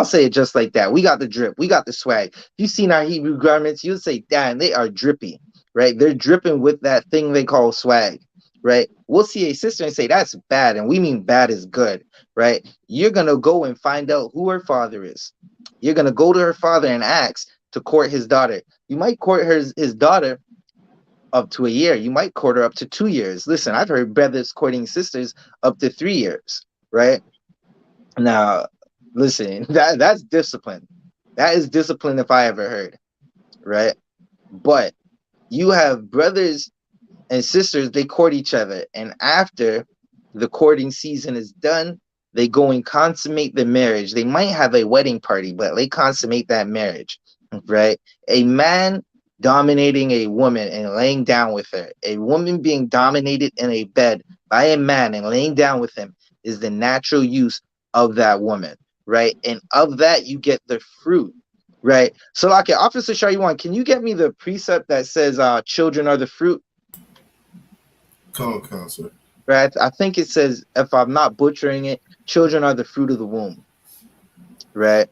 say it just like that. We got the drip, we got the swag. If you've seen our Hebrew garments, you'll say, damn, they are drippy, right? They're dripping with that thing they call swag, right? We'll see a sister and say, that's bad, and we mean bad is good, right? You're gonna go and find out who her father is. You're gonna go to her father and ask to court his daughter. You might court his daughter up to a year. You might court her up to 2 years. Listen, I've heard brothers courting sisters up to 3 years, right? Now, listen, that's discipline. That is discipline if I ever heard, right? But you have brothers and sisters, they court each other, and after the courting season is done, they go and consummate the marriage. They might have a wedding party, but they consummate that marriage, right? A man dominating a woman and laying down with her, a woman being dominated in a bed by a man and laying down with him is the natural use of that woman, right? And of that, you get the fruit, right? So, like, Officer Shariwan, can you get me the precept that says children are the fruit? Come on, sir. Right? I think it says, if I'm not butchering it, children are the fruit of the womb, right?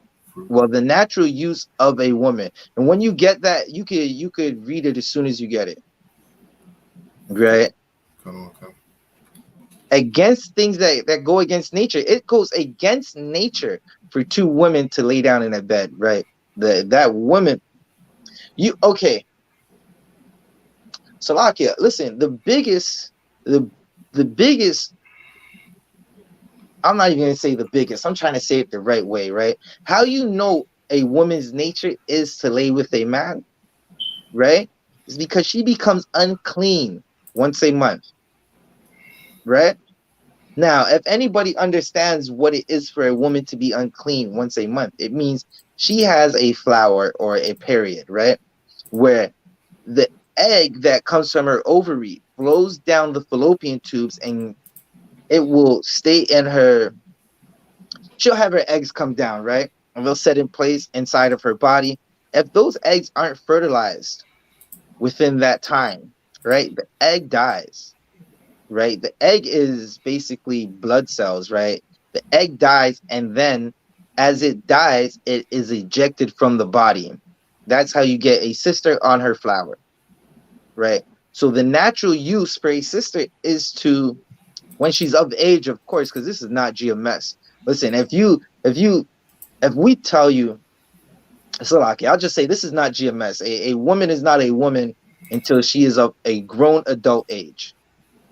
Well, the natural use of a woman, and when you get that, you could read it as soon as you get it, right? Come. Against things that go against nature, it goes against nature for two women to lay down in a bed, right? That woman, you okay? Salakia, listen, the biggest. I'm not even gonna say the biggest. I'm trying to say it the right way, right? How you know a woman's nature is to lay with a man, right? Is because she becomes unclean once a month, right? Now, if anybody understands what it is for a woman to be unclean once a month, it means she has a flower or a period, right? Where the egg that comes from her ovary flows down the fallopian tubes and it will stay in her. She'll have her eggs come down, right? And they'll set in place inside of her body. If those eggs aren't fertilized within that time, right, the egg dies, right? The egg is basically blood cells, right? The egg dies, and then as it dies, it is ejected from the body. That's how you get a sister on her flower, right? So the natural use for a sister is to, when she's of age, of course, because this is not GMS. Listen, if we tell you, Salaki, I'll just say this is not GMS. A woman is not a woman until she is of a grown adult age.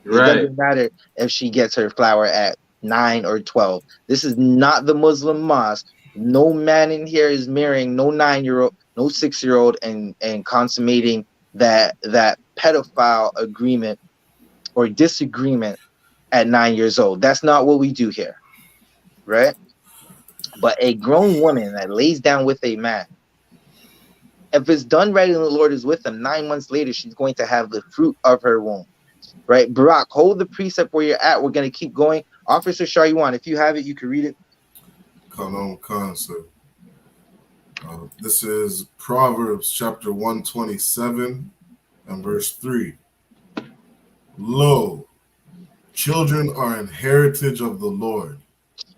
Right. It doesn't matter if she gets her flower at 9 or 12. This is not the Muslim mosque. No man in here is marrying no 9-year-old, no 6-year-old, and consummating that pedophile agreement or disagreement at 9 years old. That's not what we do here, right? But a grown woman that lays down with a man, If it's done right and the Lord is with them, 9 months later, she's going to have the fruit of her womb. Right? Barak, hold the precept where you're at. We're going to keep going. Officer Shariwan, if you have it, you can read it. Come on, concept. This is Proverbs chapter 127 and verse 3. Lo, children are an heritage of the Lord.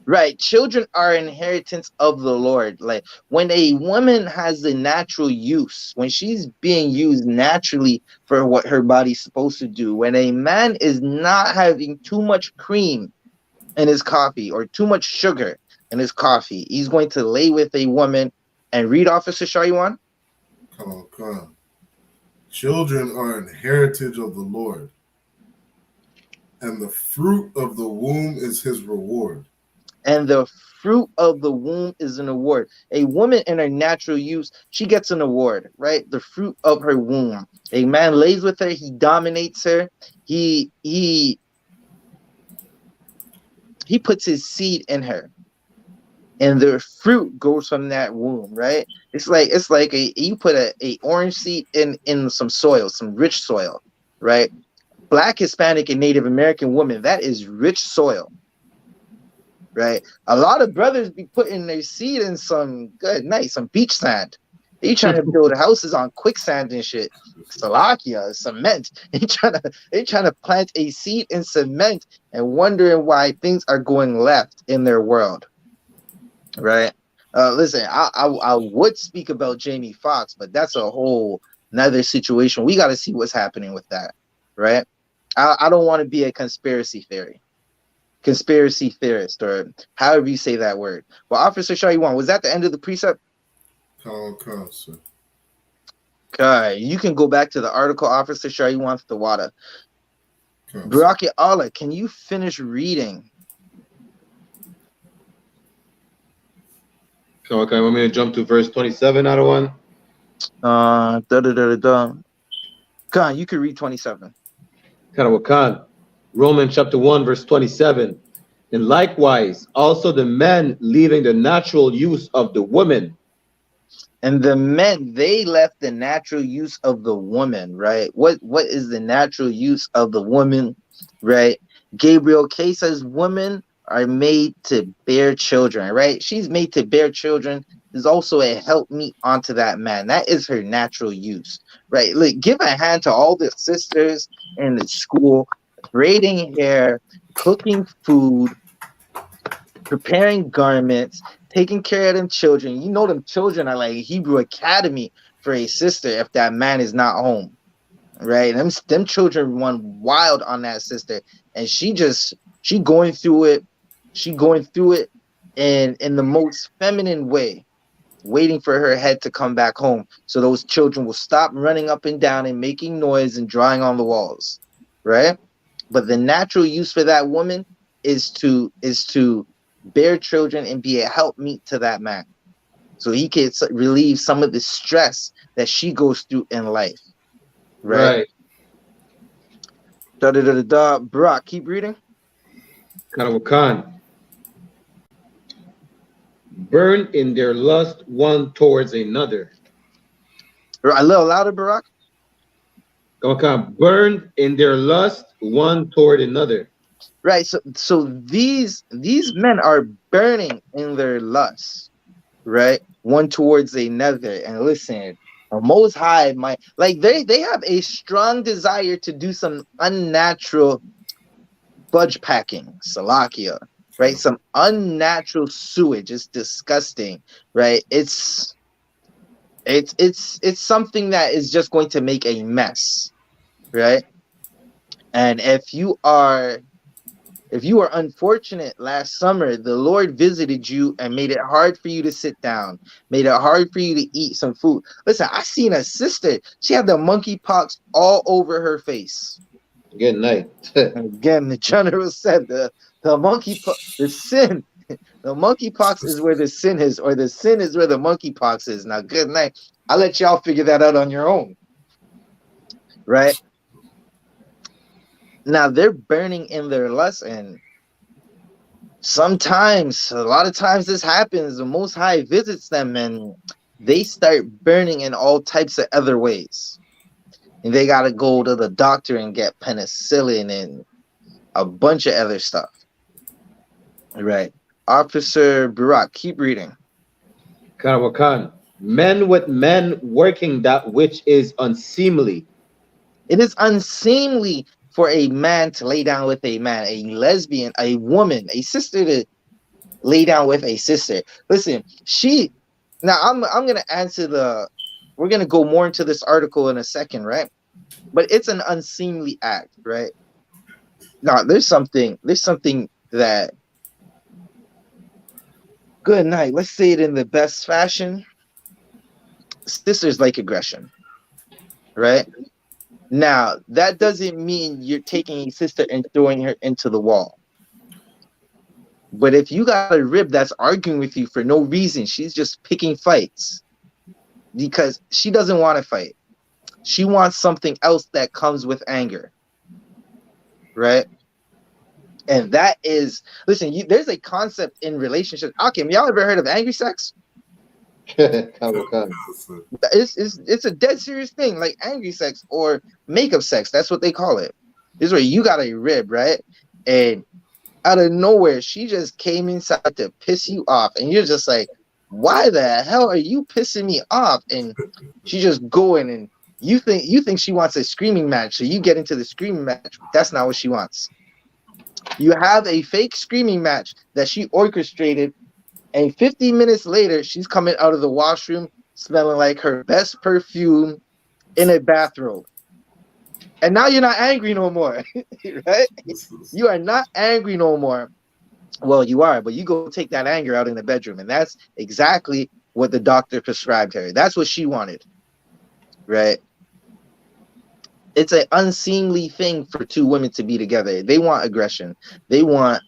Right. Children are inheritance of the Lord. Like when a woman has the natural use, when she's being used naturally for what her body's supposed to do, when a man is not having too much cream in his coffee or too much sugar in his coffee, he's going to lay with a woman and read Officer Shariwan. Come on. Children are an heritage of the Lord, and the fruit of the womb is his reward. And the fruit of the womb is an award. A woman in her natural use, she gets an award, right? The fruit of her womb. A man lays with her, he dominates her, he puts his seed in her, and the fruit goes from that womb, right? It's like you put a orange seed in some soil, some rich soil, right? Black, Hispanic, and Native American woman, that is rich soil. Right, a lot of brothers be putting their seed in some some beach sand. They trying to build houses on quicksand and shit. Salakia, cement. They trying to plant a seed in cement and wondering why things are going left in their world. Right. Listen, I would speak about Jamie Foxx, but that's a whole another situation. We got to see what's happening with that. Right. I don't want to be a conspiracy theorist, or however you say that word. Well, Officer Shariwan, was that the end of the precept? Come, sir. Okay, you can go back to the article, Officer Shariwan the water. Baraki Allah, can you finish reading? Okay, want me to jump to verse 27 out of 1? Khan, you can read 27. Khan. Romans chapter 1, verse 27. And likewise, also the men leaving the natural use of the woman. And the men, they left the natural use of the woman, right? What is the natural use of the woman, right? Gabriel K says women are made to bear children, right? She's made to bear children. There's also a helpmeet onto that man. That is her natural use, right? Look, give a hand to all the sisters in the school, braiding hair, cooking food, preparing garments, taking care of them children. You know them children are like Hebrew Academy for a sister if that man is not home, right? Them children run wild on that sister, and she going through it. She going through it in the most feminine way, waiting for her head to come back home so those children will stop running up and down and making noise and drawing on the walls, right? But the natural use for that woman is to bear children and be a helpmeet to that man, so he can relieve some of the stress that she goes through in life. Right. Brock, keep reading. Khan. Burn in their lust one towards another. A little louder, Barak. Khan. Burn in their lust one toward another. Right. So these men are burning in their lust, right? One towards another. And listen, the Most High they have a strong desire to do some unnatural budge packing, salakia, right? Some unnatural sewage. It's disgusting, right? It's something that is just going to make a mess, right? And if you are unfortunate last summer, the Lord visited you and made it hard for you to sit down, made it hard for you to eat some food. Listen, I seen a sister. She had the monkeypox all over her face. Good night. Again, the general said the monkeypox, the sin, the monkeypox is where the sin is, or the sin is where the monkeypox is. Now, good night. I'll let y'all figure that out on your own. Right? Now they're burning in their lust, and sometimes, a lot of times this happens. The Most High visits them, and they start burning in all types of other ways. And they got to go to the doctor and get penicillin and a bunch of other stuff. Right. Officer Barak, keep reading. Khan, men with men working that which is unseemly. It is unseemly for a man to lay down with a man, a lesbian, a woman, a sister to lay down with a sister. Listen, now I'm gonna answer we're gonna go more into this article in a second, right? But it's an unseemly act, right? Now there's something that, good night. Let's say it in the best fashion. Sisters like aggression, right? Now, that doesn't mean you're taking a sister and throwing her into the wall. But if you got a rib that's arguing with you for no reason, she's just picking fights because she doesn't want to fight. She wants something else that comes with anger, right? And that is, listen, there's a concept in relationships. Akim, y'all ever heard of angry sex? It's a dead serious thing, like angry sex or makeup sex. That's what they call it. This is where you got a rib, right? And out of nowhere, she just came inside to piss you off, and you're just like, why the hell are you pissing me off? And she just going, and you think she wants a screaming match, so you get into the screaming match. That's not what she wants. You have a fake screaming match that she orchestrated, and 50 minutes later, she's coming out of the washroom smelling like her best perfume in a bathrobe. And now you're not angry no more, right? You are not angry no more. Well, you are, but you go take that anger out in the bedroom. And that's exactly what the doctor prescribed her. That's what she wanted, right? It's an unseemly thing for two women to be together. They want aggression. They want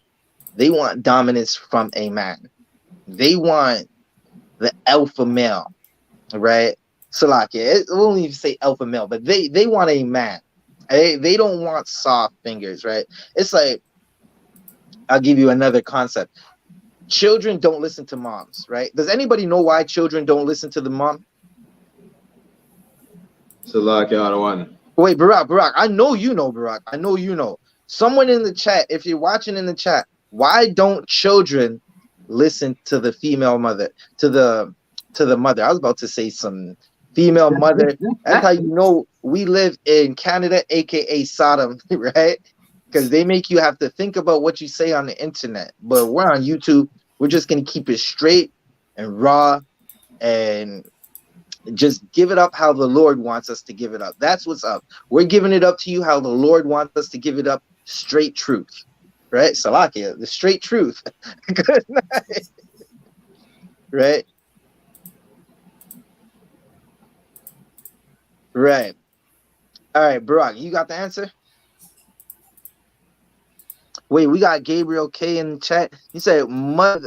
dominance from a man. They want the alpha male, right? Salakia, it won't even say alpha male, but they want a man. They don't want soft fingers, right? It's like, I'll give you another concept. Children don't listen to moms, right? Does anybody know why children don't listen to the mom? Salakia, one. Wait, Barak, I know you know, Barak. I know you know. Someone in the chat, if you're watching in the chat, why don't children listen to the female mother, to the mother? I was about to say some female mother. That's how you know we live in Canada, aka Sodom, right? Because they make you have to think about what you say on the internet. But we're on YouTube. We're just gonna keep it straight and raw and just give it up how the Lord wants us to give it up. That's what's up. We're giving it up to you how the Lord wants us to give it up. Straight truth. Right? Salakia, the straight truth. Good night. Right? Right. All right, Barak, you got the answer? Wait, we got Gabriel K in the chat. He said,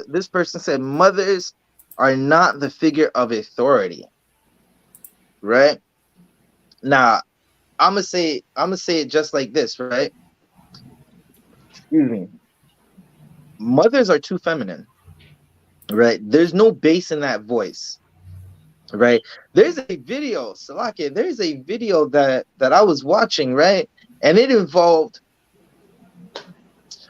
this person said, mothers are not the figure of authority. Right? Now, I'm gonna say it just like this, right? Excuse me. Mothers are too feminine, right? There's no bass in that voice, right? There's a video, Salakia, there's a video that I was watching, right? And it involved,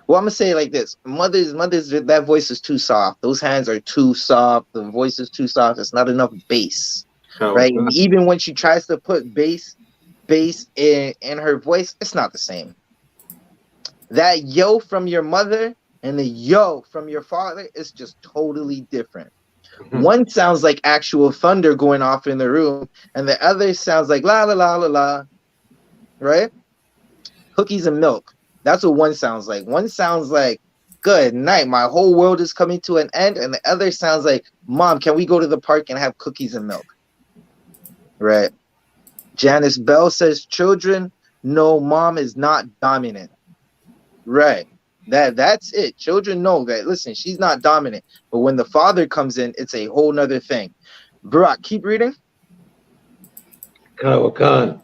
well, I'm gonna say it like this. Mothers, that voice is too soft. Those hands are too soft. The voice is too soft. It's not enough bass, right? And even when she tries to put bass in her voice, it's not the same. That yo from your mother and the yo from your father is just totally different. One sounds like actual thunder going off in the room, and the other sounds like la la la la la, right? Cookies and milk. That's what one sounds like. One sounds like, good night, my whole world is coming to an end, and the other sounds like, Mom, can we go to the park and have cookies and milk? Right? Janice Bell says, children know mom is not dominant. Right. That's it. Children know that, listen, she's not dominant. But when the father comes in, it's a whole nother thing. Barak, keep reading. Khan.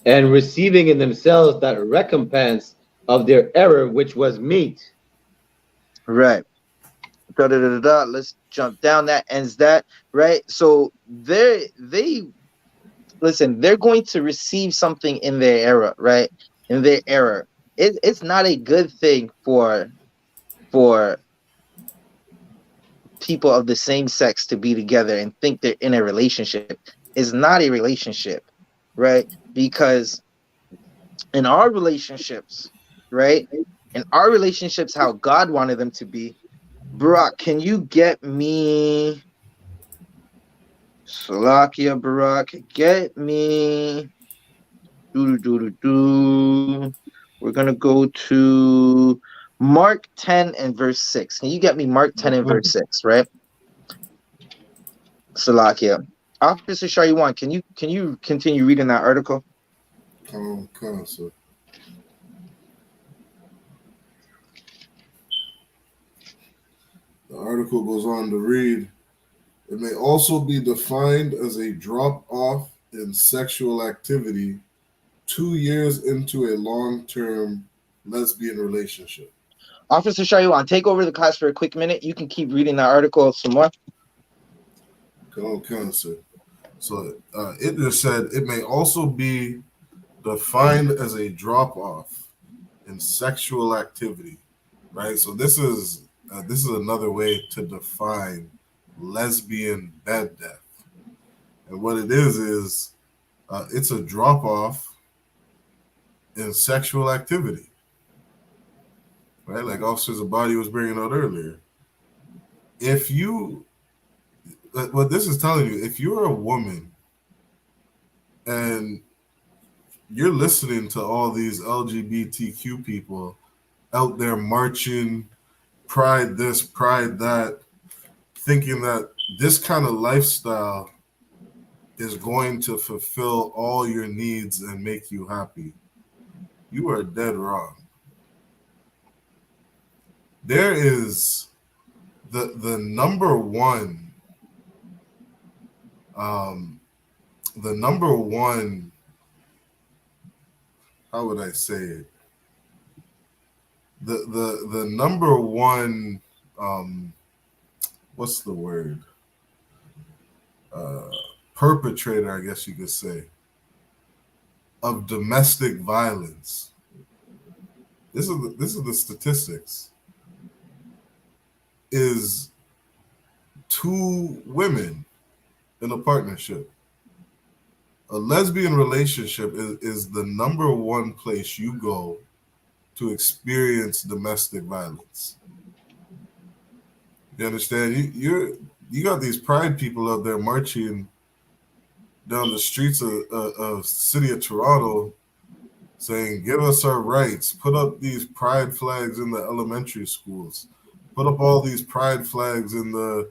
And receiving in themselves that recompense of their error, which was meat. Right. Da, da, da, da, da. Let's jump down. That ends that, right? So they listen, they're going to receive something in their era, right? In their era. It's not a good thing for people of the same sex to be together and think they're in a relationship. It's not a relationship, right? Because in our relationships, right? In our relationships, how God wanted them to be. Barack, can you get me Salakia Barack? Get me do do do do. We're gonna go to Mark 10 and verse 6. Can you get me Mark 10 and verse 6, right? Salakia. Officer Shariwan, can you continue reading that article? Come on, sir. The article goes on to read, it may also be defined as a drop off in sexual activity 2 years into a long-term lesbian relationship. Officer Shariwan, take over the class for a quick minute. You can keep reading that article some more. Come on, sir. So it just said it may also be defined as a drop off in sexual activity, right? So this is another way to define lesbian bed death, and what it is it's a drop off in sexual activity, right? Like Officer Zabadi was bringing out earlier. If you, what this is telling you, if you're a woman and you're listening to all these LGBTQ people out there marching, pride this, pride that, thinking that this kind of lifestyle is going to fulfill all your needs and make you happy, you are dead wrong. There is the number one how would I say it? The number one what's the word? Perpetrator, I guess you could say, of domestic violence. This is the statistics. Is 2 women in a partnership. A lesbian relationship is the number one place you go to experience domestic violence. You understand? You got these pride people out there marching down the streets of city of Toronto saying, give us our rights, put up these pride flags in the elementary schools, put up all these pride flags in the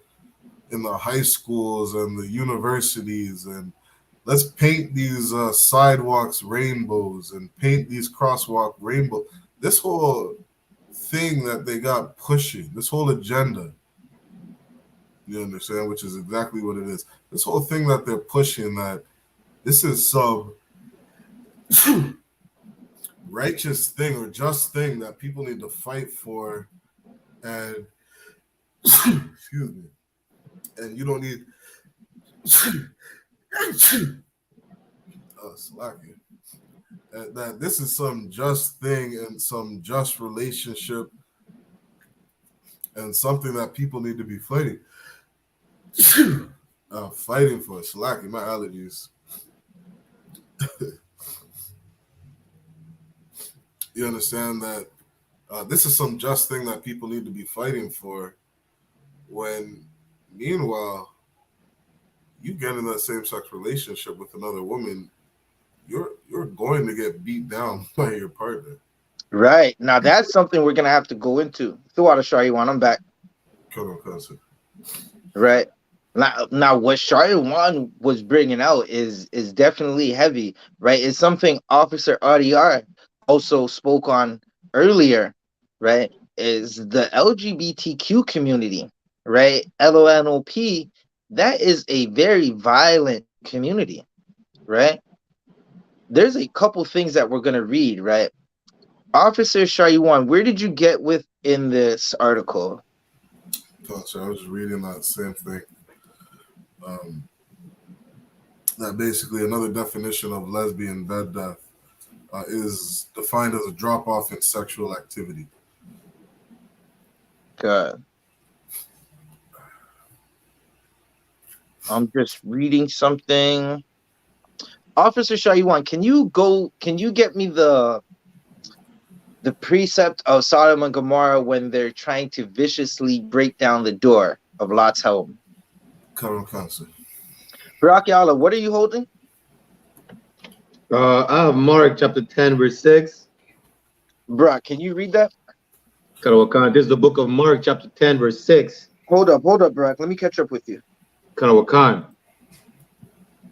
high schools and the universities, and let's paint these sidewalks rainbows and paint these crosswalk rainbow. This whole thing that they got pushing, this whole agenda, you understand, which is exactly what it is. This whole thing that they're pushing, that this is some righteous thing or just thing that people need to fight for, and excuse me, and you don't need slacking. That this is some just thing and some just relationship and something that people need to be fighting. Fighting for, slacking, my allergies. You understand that this is some just thing that people need to be fighting for, when meanwhile you get in that same-sex relationship with another woman, you're going to get beat down by your partner. Right. Now that's something we're gonna have to go into. Throughout a Shariwan, I'm back. Come on, cousin. Right. Now what Shariwan was bringing out is definitely heavy, right? It's something Officer RDR also spoke on earlier, right? Is the LGBTQ community, right? LONOP, that is a very violent community, right? There's a couple things that we're gonna read, right? Officer Shariwan, where did you get with in this article? Gosh, I was just reading that same thing. That basically another definition of lesbian bed death is defined as a drop off in sexual activity. Good. I'm just reading something. Officer Shaywan, can you get me the precept of Sodom and Gomorrah when they're trying to viciously break down the door of Lot's home? Current cancer. Barak Yala, what are you holding? I have Mark chapter 10, verse 6. Barak, can you read that? Karawakan. This is the book of Mark chapter 10, verse 6. Hold up, Barak. Let me catch up with you. Karawakan.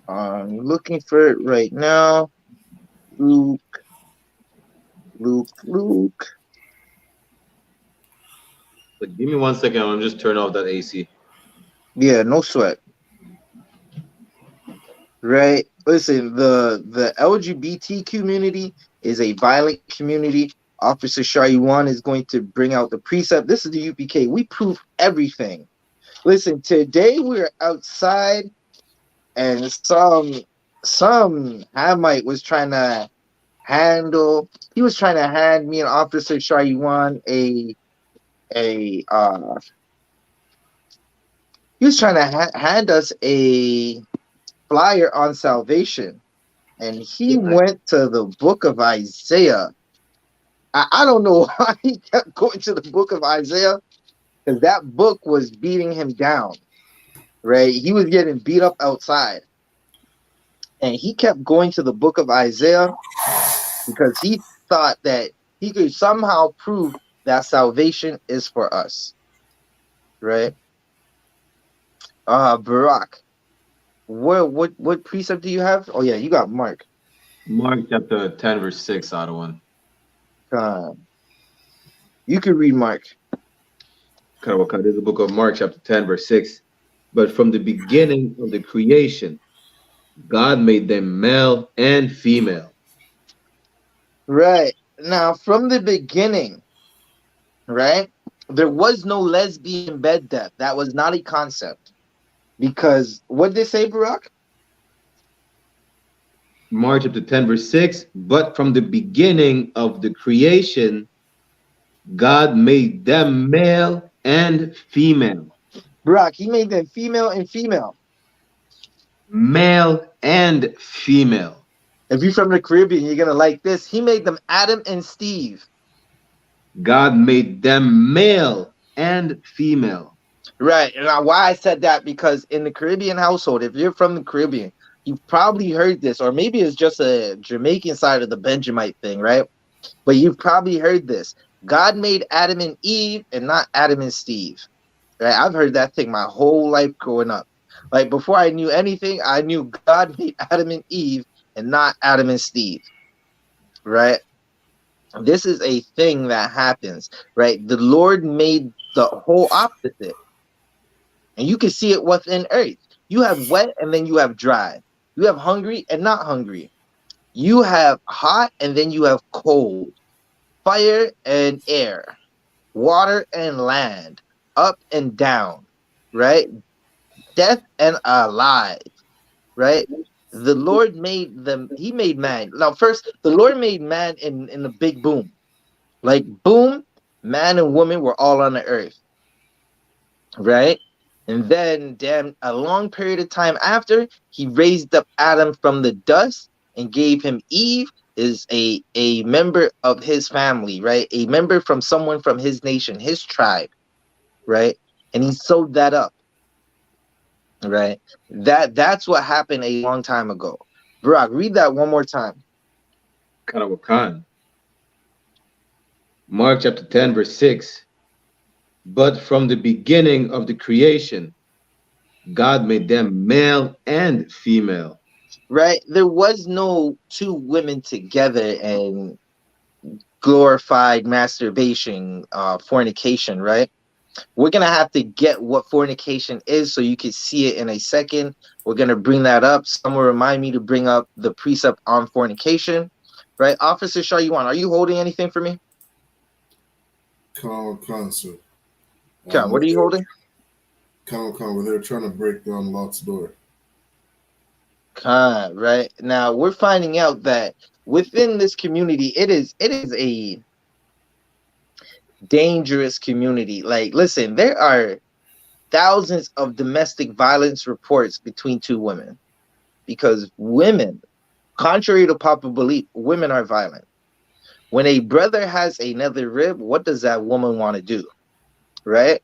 I'm looking for it right now. Luke. Like, give me 1 second. I'll just turn off that AC. Yeah, no sweat. Right. Listen, the LGBT community is a violent community. Officer Shaywan is going to bring out the precept. This is the UPK. We prove everything. Listen, today we're outside and some Hamite was trying to hand me and Officer Shaywan he was trying to hand us a flyer on salvation, and he went to the book of Isaiah. I don't know why he kept going to the book of Isaiah, because that book was beating him down, right? He was getting beat up outside, and he kept going to the book of Isaiah because he thought that he could somehow prove that salvation is for us, right? Barak, what precept do you have? Oh yeah, you got Mark. Mark chapter 10, verse 6, out of one. You could read Mark. Karawakan. This is the book of Mark chapter 10, verse 6. But from the beginning of the creation, God made them male and female. Right. Now, from the beginning, right, there was no lesbian bed death. That was not a concept. Because what did they say, Barak? Mark chapter 10, verse 6. But from the beginning of the creation, God made them male and female. Barak, he made them female and female. Male and female. If you're from the Caribbean, you're going to like this. He made them Adam and Steve. God made them male and female. Right. And why I said that, because in the Caribbean household, if you're from the Caribbean, you've probably heard this, or maybe it's just a Jamaican side of the Benjamite thing, right? But you've probably heard this. God made Adam and Eve and not Adam and Steve. Right? I've heard that thing my whole life growing up. Like, before I knew anything, I knew God made Adam and Eve and not Adam and Steve. Right? This is a thing that happens, right? The Lord made the whole opposite. And you can see it within earth. You have wet and then you have dry. You have hungry and not hungry. You have hot and then you have cold. Fire and air. Water and land. Up and down. Right? Death and alive. Right? The Lord made them. He made man. Now, first, the Lord made man in a big boom. Like, boom, man and woman were all on the earth. Right? And then, a long period of time after, he raised up Adam from the dust and gave him Eve, is a member of his family, right? A member from someone from his nation, his tribe, right? And he sewed that up, right? That's what happened a long time ago. Barak, read that one more time. Karawakan. Mark chapter 10, verse 6. But from the beginning of the creation, God made them male and female. Right? There was no two women together and glorified masturbation, fornication, right? We're going to have to get what fornication is so you can see it in a second. We're going to bring that up. Someone remind me to bring up the precept on fornication, right? Officer Shaywan, are you holding anything for me? Cancer. Okay, what are you holding? Where they're trying to break down Lot's door. Right now we're finding out that within this community, it is a dangerous community. Like, listen, there are thousands of domestic violence reports between two women because women, contrary to popular belief, women are violent. When a brother has another rib, what does that woman want to do? Right?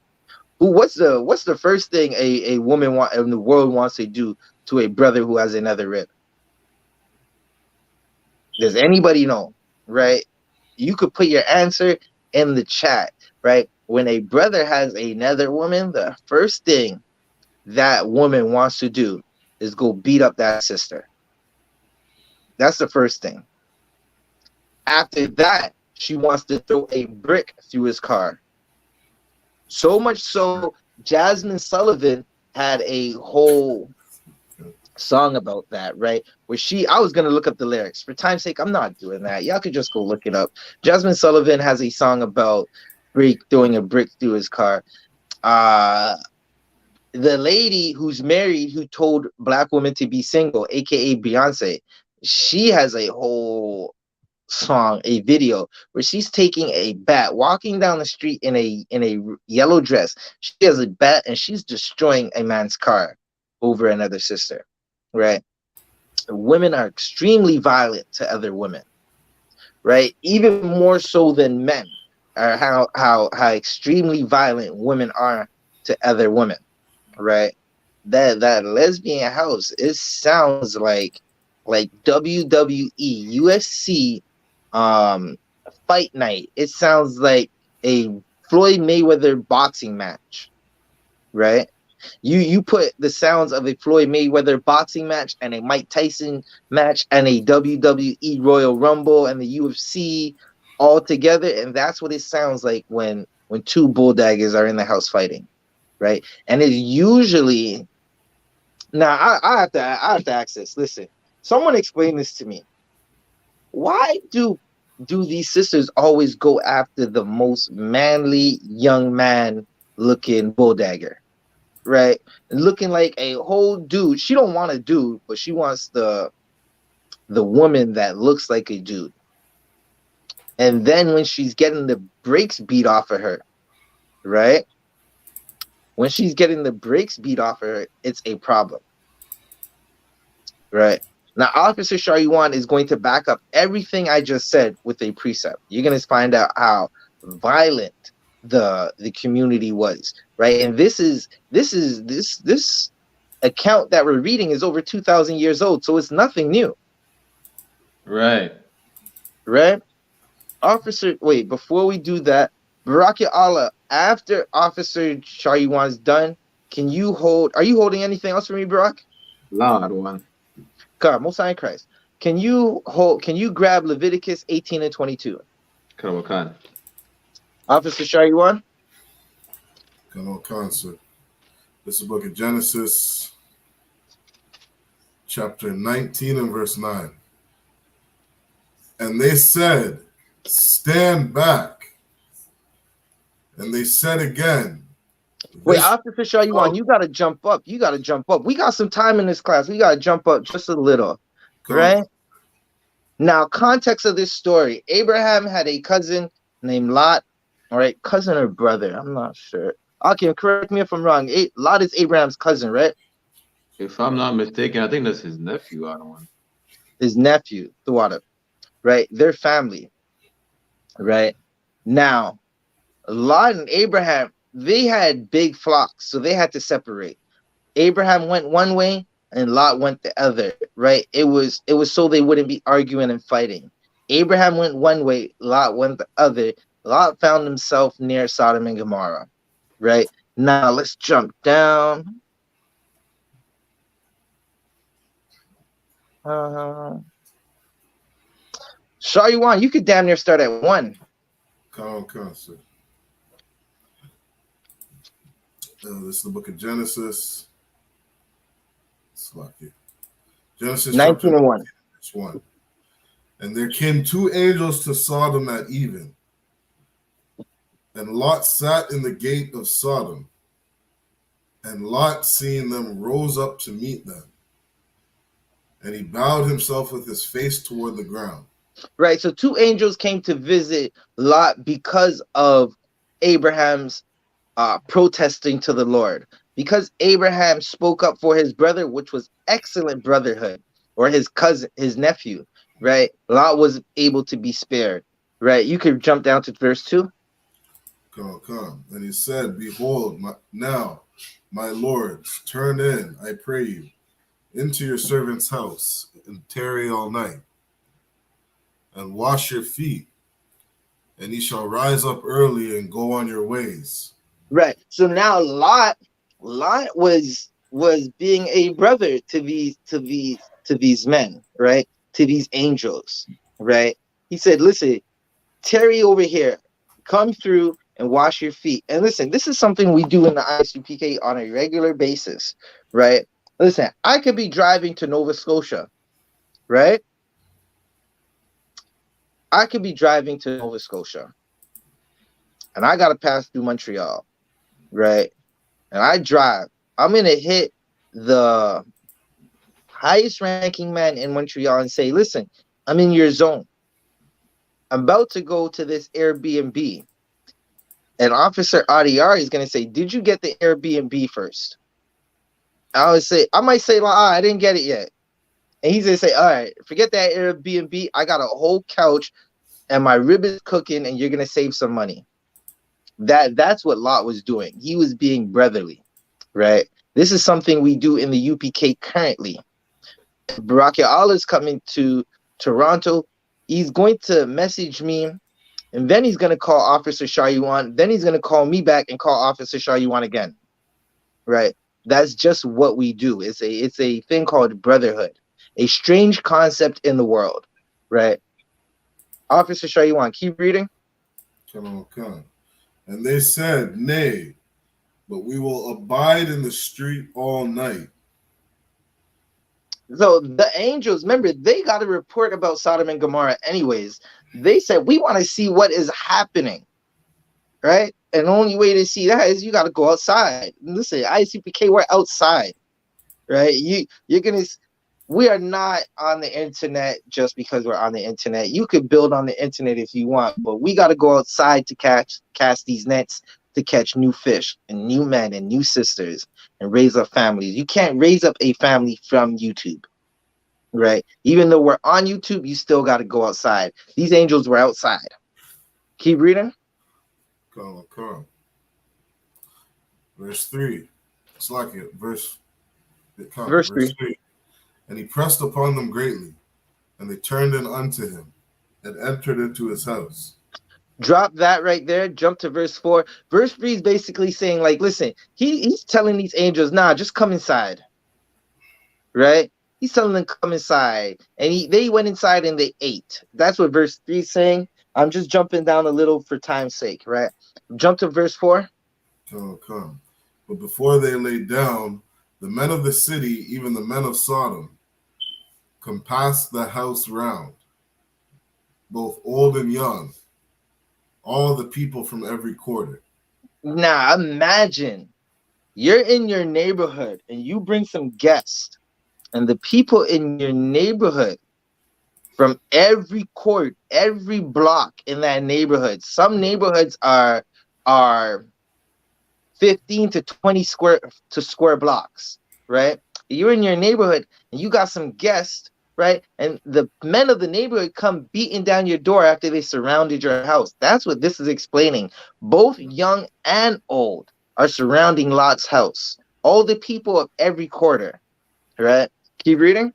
What's the first thing a woman in the world wants to do to a brother who has another rib? Does anybody know? Right? You could put your answer in the chat. Right? When a brother has another woman, the first thing that woman wants to do is go beat up that sister. That's the first thing. After that, she wants to throw a brick through his car. So much so, Jasmine Sullivan had a whole song about that, right? Where I was gonna look up the lyrics. For time's sake, I'm not doing that. Y'all could just go look it up. Jasmine Sullivan has a song about throwing a brick through his car. The lady who's married who told black women to be single, aka Beyonce, she has a whole song, a video where she's taking a bat, walking down the street in a yellow dress. She has a bat and she's destroying a man's car over another sister. Right? Women are extremely violent to other women. Right? Even more so than men are how extremely violent women are to other women. Right? That lesbian house, it sounds like WWE, UFC, fight night. It sounds like a Floyd Mayweather boxing match, right? You put the sounds of a Floyd Mayweather boxing match and a Mike Tyson match and a WWE Royal Rumble and the UFC all together, and that's what it sounds like when two bulldaggers are in the house fighting, right? And it's usually now I have to ask this. Listen, someone explain this to me. Why do these sisters always go after the most manly young man looking bulldagger, right? Looking like a whole dude. She don't want a dude, but she wants the woman that looks like a dude. And then when she's getting the brakes beat off of her, right? When she's getting the brakes beat off of her, it's a problem, right? Now, Officer Shariwan is going to back up everything I just said with a precept. You're going to find out how violent the community was, right? And this account that we're reading is over 2,000 years old, so it's nothing new. Right. Right? Before we do that, Baraka Allah, after Officer Shariwan's done, are you holding anything else for me, Barak? Loud one. God, Most High Christ. Can you grab Leviticus 18 and 22? Khan. Officer Shariwan? Khan, sir. This is the book of Genesis, chapter 19 and verse 9. And they said, stand back. And they said again. Wait, Officer Shariwan, you got to jump up. We got some time in this class. We got to jump up just a little. Right? Now, context of this story. Abraham had a cousin named Lot. All right, cousin or brother? I'm not sure. Okay, correct me if I'm wrong. Lot is Abraham's cousin, right? If I'm not mistaken, I think that's his nephew. I don't want. His nephew, Thwada. Right? Their family. Right? Now, Lot and Abraham, they had big flocks, so they had to separate. Abraham went one way and Lot went the other, right? It was so they wouldn't be arguing and fighting. Abraham went one way, Lot went the other. Lot found himself near Sodom and Gomorrah, right? Now let's jump down. Shariwan, you could damn near start at 1. Khan, sir. This is the book of Genesis. Genesis 19 and 1. 1. And there came 2 angels to Sodom at even. And Lot sat in the gate of Sodom. And Lot, seeing them, rose up to meet them. And he bowed himself with his face toward the ground. Right. So 2 angels came to visit Lot because of Abraham's protesting to the Lord. Because Abraham spoke up for his brother, which was excellent brotherhood, or his cousin, his nephew, right? Lot was able to be spared, right? You could jump down to verse 2. Come. And he said, Behold, now, my lords, turn in, I pray you, into your servant's house, and tarry all night, and wash your feet, and ye shall rise up early and go on your ways. Right. So now Lot was being a brother to these men, right? To these angels, right? He said, listen, tarry over here, come through and wash your feet. And listen, this is something we do in the Isupk on a regular basis, right? Listen, I could be driving to Nova Scotia, right? I could be driving to Nova Scotia, and I got to pass through Montreal, right? And I drive. I'm going to hit the highest ranking man in Montreal and say, listen, I'm in your zone. I'm about to go to this Airbnb. And Officer RDR is going to say, did you get the Airbnb first? I might say, I didn't get it yet. And he's going to say, all right, forget that Airbnb. I got a whole couch and my rib is cooking and you're going to save some money. That's what Lot was doing. He was being brotherly, right? This is something we do in the UPK currently. Barack Allah is coming to Toronto. He's going to message me, and then he's going to call Officer Shayuan. Then he's going to call me back and call Officer Shayuan again, right? That's just what we do. It's a thing called brotherhood, a strange concept in the world, right? Officer Shayuan, keep reading. Come. And they said, Nay, but we will abide in the street all night. So the angels, remember, they got a report about Sodom and Gomorrah anyways. They said, we want to see what is happening, right? And the only way to see that is you got to go outside. Listen, ICPK, we're outside, right? We are not on the internet just because we're on the internet. You could build on the internet if you want, but we got to go outside to cast these nets to catch new fish and new men and new sisters and raise up families. You can't raise up a family from YouTube, right? Even though we're on YouTube, you still got to go outside. These angels were outside. Keep reading. Come. Verse 3. It's like it. Verse 3. And he pressed upon them greatly, and they turned in unto him, and entered into his house. Drop that right there. Jump to verse 4. Verse 3 is basically saying, like, listen, he's telling these angels, nah, just come inside. Right? He's telling them come inside. And they went inside and they ate. That's what verse 3 is saying. I'm just jumping down a little for time's sake, right? Jump to verse 4. Come. But before they lay down, the men of the city, even the men of Sodom, compassed the house round, both old and young, all the people from every quarter. Now imagine you're in your neighborhood and you bring some guests, and the people in your neighborhood from every court, every block in that neighborhood, some neighborhoods are 15 to 20 square blocks, right? You're in your neighborhood and you got some guests, right? And the men of the neighborhood come beating down your door after they surrounded your house. That's what this is explaining. Both young and old are surrounding Lot's house. All the people of every quarter, right? Keep reading.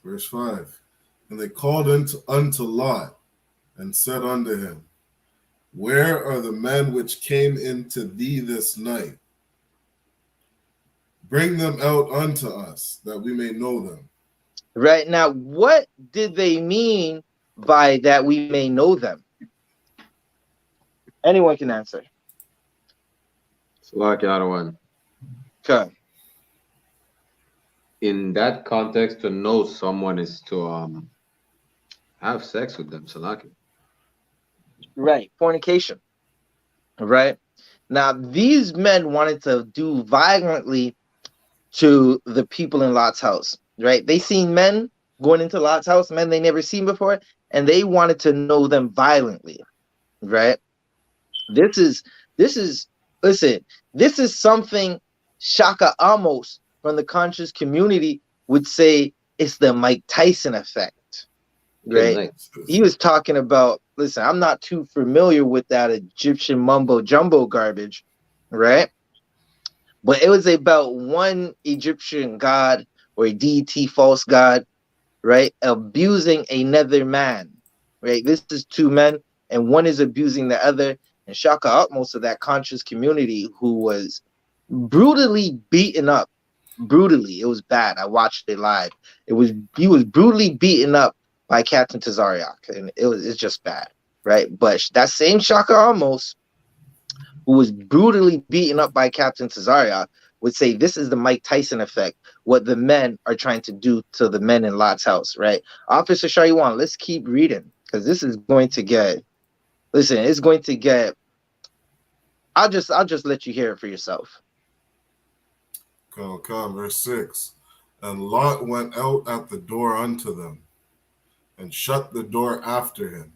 Verse 5. And they called unto Lot and said unto him, Where are the men which came into thee this night? Bring them out unto us, that we may know them. Right. Now, what did they mean by that we may know them? Anyone can answer. Salakia. Okay. In that context, to know someone is to have sex with them, Salaki. Right. Fornication. Right. Now, these men wanted to do violently to the people in Lot's house, right? They seen men going into Lot's house, men they never seen before, and they wanted to know them violently, right? This is this is listen, this is something Shaka Amos from the conscious community would say it's the Mike Tyson effect, Good right? night. He was talking about, listen, I'm not too familiar with that Egyptian mumbo jumbo garbage, right? But it was about one Egyptian god or a deity, false god, right, abusing another man, right? This is two men, and one is abusing the other. And Shaka Utmost of that conscious community who was brutally beaten up. Brutally. It was bad. I watched it live. He was brutally beaten up by Captain Tazariak, and it's just bad, right? But that same Shaka Amos who was brutally beaten up by Captain Tazariak would say this is the Mike Tyson effect, what the men are trying to do to the men in Lot's house, right? Officer Shariwan, let's keep reading, because this is going to get, listen, it's going to get, I'll just let you hear it for yourself. Come, verse 6. And Lot went out at the door unto them, and shut the door after him.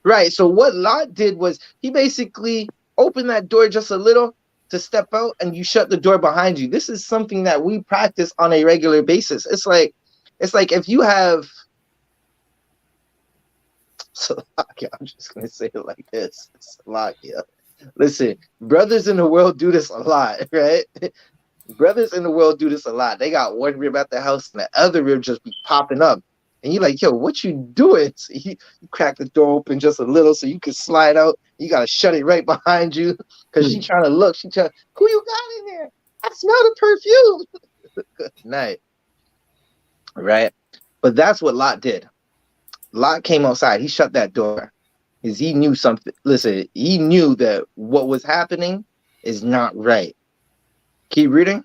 Right, so what Lot did was he basically opened that door just a little to step out, and you shut the door behind you. This is something that we practice on a regular basis. It's like if you have, so I'm just gonna say it like this. Salakia. Listen, brothers in the world do this a lot, right? Brothers in the world do this a lot. They got one rib at the house and the other rib just be popping up. And you're like, yo, what you doing? So you crack the door open just a little so you can slide out. You got to shut it right behind you because she trying to look. She trying, who you got in there? I smell the perfume. Good night. Right? But that's what Lot did. Lot came outside. He shut that door because he knew something. Listen, he knew that what was happening is not right. Keep reading.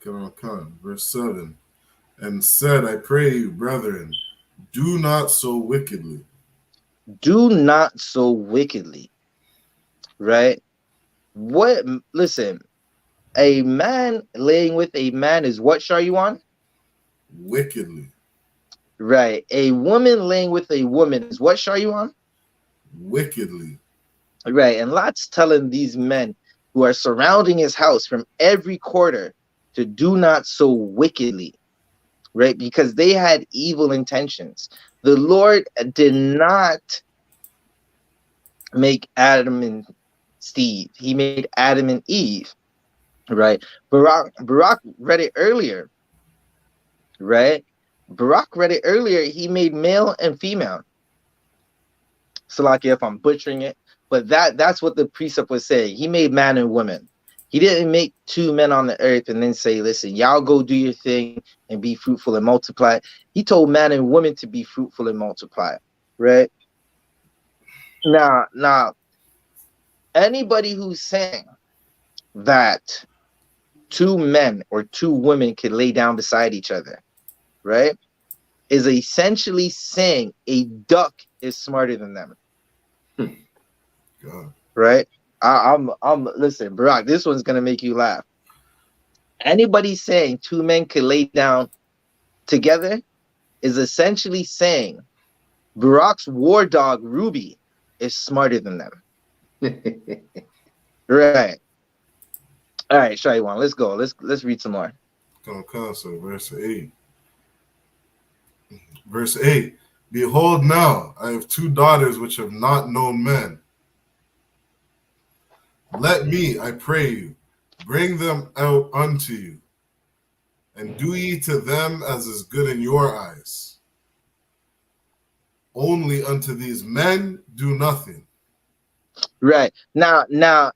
Come, verse 7. And said, I pray you, brethren, do not so wickedly. Do not so wickedly. Right? What? Listen, a man laying with a man is what, Sharyuan? Wickedly. Right. A woman laying with a woman is what, Sharyuan? Wickedly. Right. And Lot's telling these men who are surrounding his house from every quarter to do not so wickedly. Right? Because they had evil intentions. The Lord did not make Adam and Steve. He made Adam and Eve. Right? Barak read it earlier. Right? Barak read it earlier. He made male and female. Salakia, if I'm butchering it, but that's what the precept was saying. He made man and woman. He didn't make two men on the earth and then say, listen, y'all go do your thing and be fruitful and multiply. He told man and woman to be fruitful and multiply, right? Now, anybody who's saying that two men or two women can lay down beside each other, right, is essentially saying a duck is smarter than them. God. Right? I'm listen, Barak, this one's gonna make you laugh. Anybody saying two men can lay down together is essentially saying Barak's war dog Ruby is smarter than them. Right. All right, Shaiwan, let's go. Let's read some more. Come, so verse 8. Verse 8. Behold, now I have two daughters which have not known men. Let me, I pray you, bring them out unto you, and do ye to them as is good in your eyes. Only unto these men do nothing. Right. Now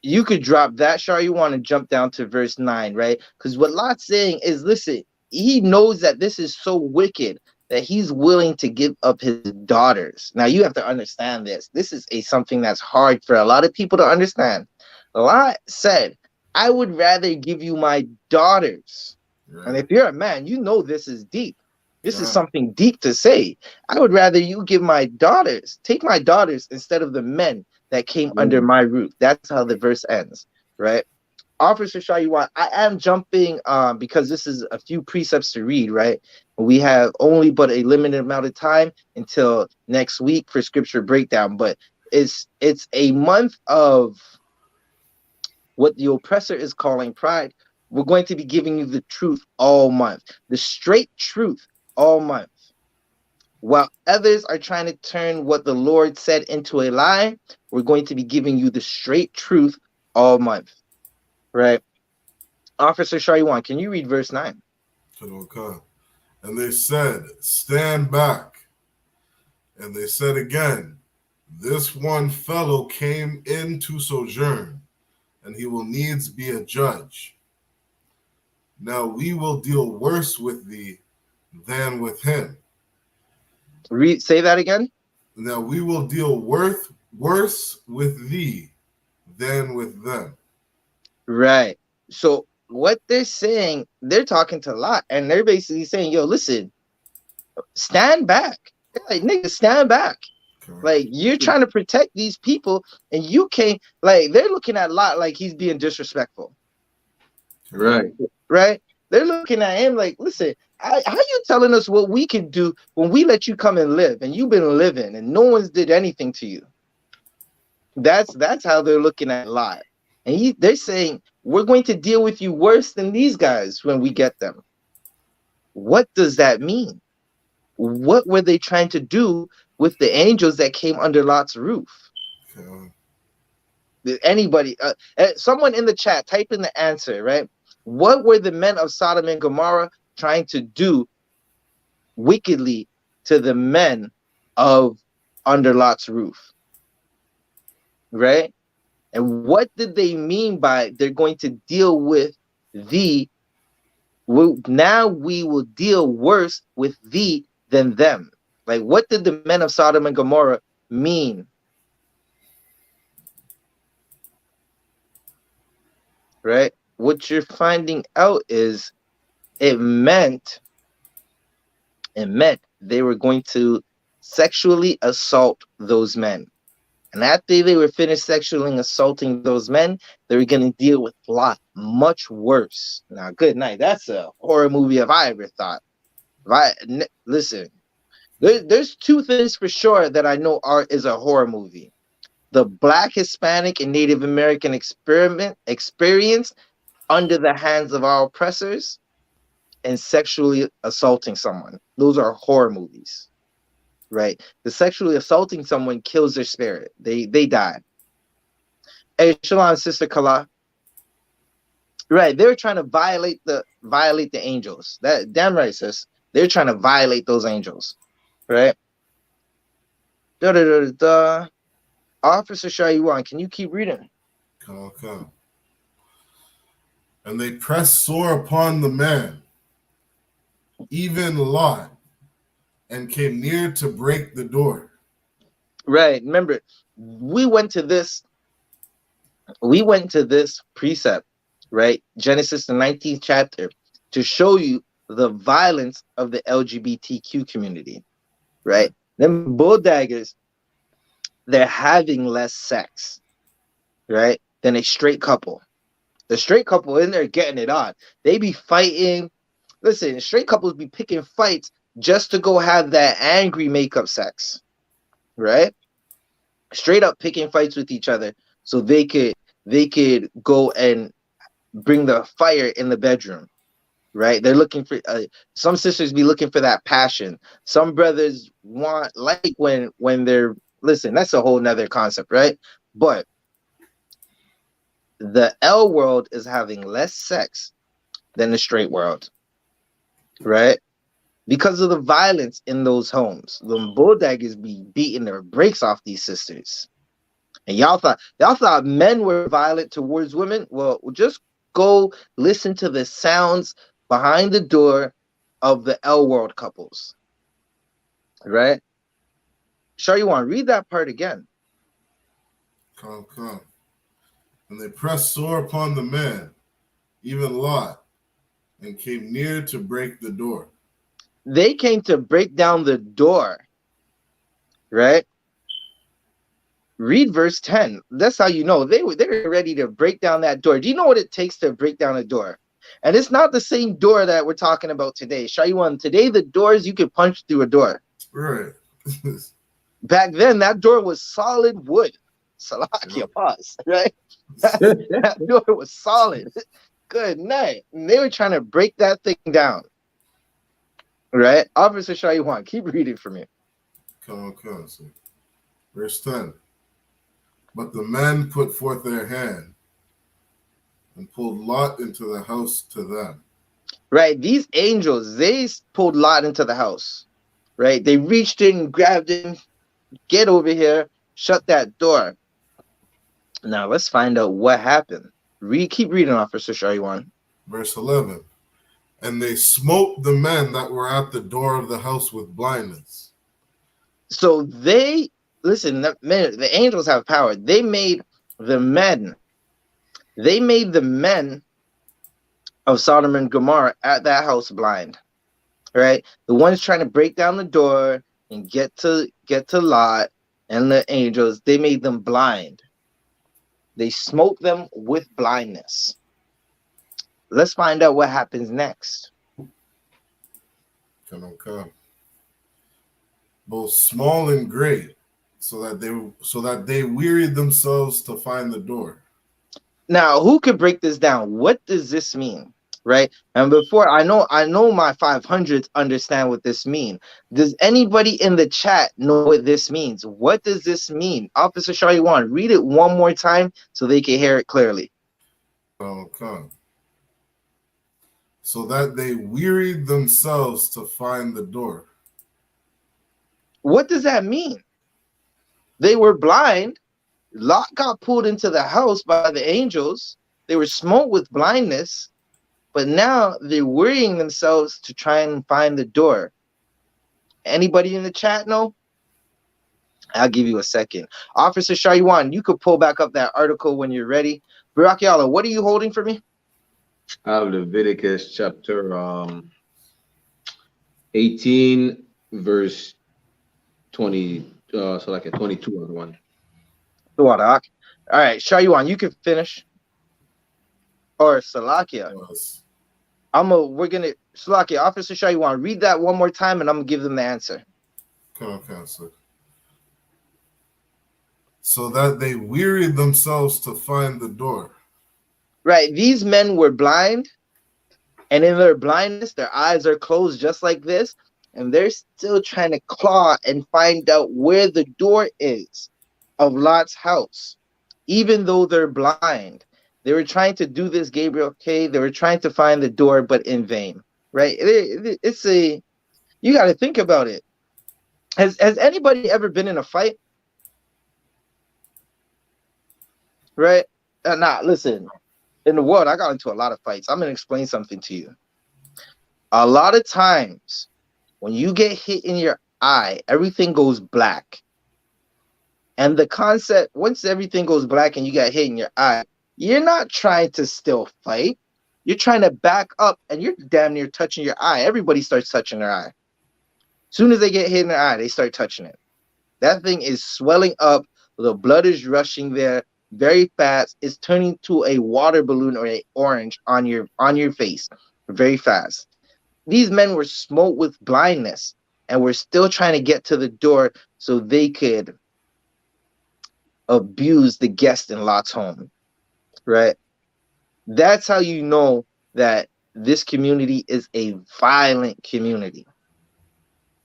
you could drop that, Shar. You want to jump down to verse 9, right? Because what Lot's saying is, listen, he knows that this is so wicked that he's willing to give up his daughters. Now, you have to understand this. This is something that's hard for a lot of people to understand. Lot said, I would rather give you my daughters. Right. And if you're a man, you know this is deep. This is something deep to say. I would rather you give my daughters, take my daughters instead of the men that came under my roof. That's how the verse ends, right? Officer Shaywan, I am jumping because this is a few precepts to read, right? We have only but a limited amount of time until next week for scripture breakdown, but it's a month of what the oppressor is calling pride. We're going to be giving you the truth all month, the straight truth all month. While others are trying to turn what the Lord said into a lie, we're going to be giving you the straight truth all month, right? Officer Shariwan, can you read verse 9? Okay. And they said, stand back. And they said again, this one fellow came in to sojourn, and he will needs be a judge. Now we will deal worse with thee than with him. Say that again. Now we will deal worse with thee than with them. Right. So what they're saying, they're talking to Lot, and they're basically saying, yo, listen, stand back. They're like, nigga, stand back. Okay. Like, you're trying to protect these people, and you can't, like, they're looking at Lot like he's being disrespectful. Right. Right? They're looking at him like, listen, how you telling us what we can do when we let you come and live, and you've been living, and no one's did anything to you? That's how they're looking at Lot. And they're saying, we're going to deal with you worse than these guys when we get them. What does that mean? What were they trying to do with the angels that came under Lot's roof? Did anybody, someone in the chat, type in the answer, right? What were the men of Sodom and Gomorrah trying to do wickedly to the men of under Lot's roof? Right? And what did they mean by they're going to deal with thee? Now we will deal worse with thee than them. Like, what did the men of Sodom and Gomorrah mean? Right? What you're finding out is it meant they were going to sexually assault those men. And after they were finished sexually assaulting those men, they were going to deal with Lot much worse. Now, good night. That's a horror movie if I ever thought. Listen, there's two things for sure that I know is a horror movie. The Black, Hispanic, and Native American experience under the hands of our oppressors and sexually assaulting someone. Those are horror movies. Right, the sexually assaulting someone kills their spirit. They die. Hey, Shalom, Sister Kala. Right, they're trying to violate the angels. That damn right, sis. They're trying to violate those angels. Right. Officer Shaywan, can you keep reading? Okay. And they pressed sore upon the man, even Lot, and came near to break the door. Right. Remember, we went to this precept, right? Genesis, the 19th chapter, to show you the violence of the LGBTQ community, right? Them bull daggers, they're having less sex, right, than a straight couple. The straight couple in there getting it on. They be fighting. Listen, straight couples be picking fights just to go have that angry makeup sex, right? Straight up picking fights with each other so they could go and bring the fire in the bedroom, right? They're looking for some sisters be looking for that passion. Some brothers want like when they're listen. That's a whole nother concept, right? But the L world is having less sex than the straight world, right? Because of the violence in those homes. The bulldaggers be beating their brakes off these sisters. And y'all thought men were violent towards women? Well, just go listen to the sounds behind the door of the L world couples. Right? Sure, you want to read that part again. Come. And they pressed sore upon the man, even Lot, and came near to break the door. They came to break down the door, right? Read verse 10. That's how you know they're ready to break down that door. Do you know what it takes to break down a door? And it's not the same door that we're talking about today. Shaywan, today the doors you could punch through a door. Right. Back then, that door was solid wood. Salakia pause, right? That door was solid. Good night. And they were trying to break that thing down. Right? Officer Shaywan, keep reading for me. Come on. So, verse 10. But the men put forth their hand and pulled Lot into the house to them. Right? These angels, they pulled Lot into the house. Right? They reached in, grabbed him, get over here, shut that door. Now let's find out what happened. Keep reading, Officer Shaywan. Verse 11. And they smote the men that were at the door of the house with blindness. So they, listen, the angels have power. They made the men of Sodom and Gomorrah at that house blind. Right? The ones trying to break down the door and get to Lot and the angels, they made them blind. They smote them with blindness. Let's find out what happens next. Come. Both small and great, so that they wearied themselves to find the door. Now, who could break this down? What does this mean? Right? And before I know my 500s understand what this means. Does anybody in the chat know what this means? What does this mean? Officer Shaywan, read it one more time so they can hear it clearly. Okay. So that they wearied themselves to find the door. What does that mean? They were blind. Lot got pulled into the house by the angels. They were smote with blindness. But now they're worrying themselves to try and find the door. Anybody in the chat know? I'll give you a second. Officer Shaywan, you could pull back up that article when you're ready. Barakiala, what are you holding for me? I have Leviticus chapter 18, verse 20, so like a 22 on one. All right, Shaywan, you can finish. Or Salakia. Yes. Salakia, Officer Shaywan, read that one more time and I'm gonna give them the answer. Okay, so that they wearied themselves to find the door. Right, these men were blind, and in their blindness, their eyes are closed just like this, and they're still trying to claw and find out where the door is of Lot's house, even though they're blind. They were trying to do this, Gabriel. Okay, they were trying to find the door, but in vain. Right? You got to think about it. Has anybody ever been in a fight? Right? Listen. In the world, I got into a lot of fights. I'm gonna explain something to you. A lot of times, when you get hit in your eye, everything goes black. And the concept, once everything goes black and you got hit in your eye, you're not trying to still fight. You're trying to back up and you're damn near touching your eye. Everybody starts touching their eye. As soon as they get hit in their eye, they start touching it. That thing is swelling up. The blood is rushing there very fast. It's turning to a water balloon or an orange on your face very fast. These men were smote with blindness and were still trying to get to the door so they could abuse the guest in Lot's home. Right? That's how you know that this community is a violent community.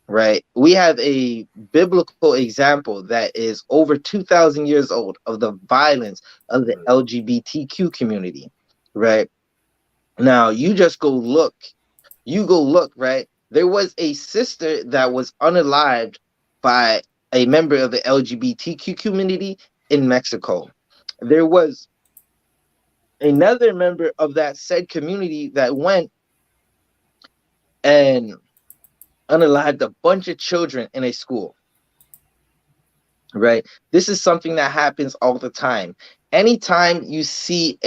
Right? We have a biblical example that is over 2,000 years old of the violence of the LGBTQ community. Right? Now, you just go look. Right? There was a sister that was unalived by a member of the LGBTQ community in Mexico. There was another member of that said community that went and unalived a bunch of children in a school. Right? This is something that happens all the time. Anytime you see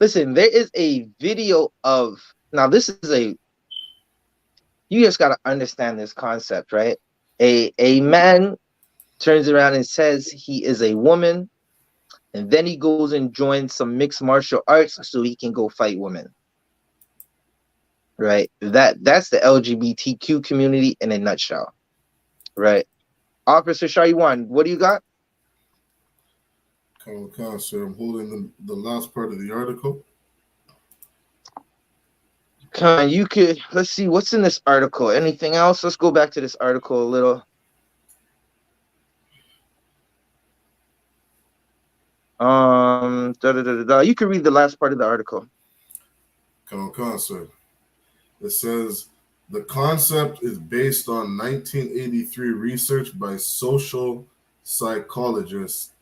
listen, there is a video of, now this is you just got to understand this concept, right? A man turns around and says he is a woman, and then he goes and joins some mixed martial arts so he can go fight women. Right? That's the LGBTQ community in a nutshell. Right? Officer Shaiwan, what do you got? Sir, I'm holding the last part of the article. You could, let's see what's in this article. Anything else? Let's go back to this article a little. You can read the last part of the article. Sir. It says the concept is based on 1983 research by social psychologist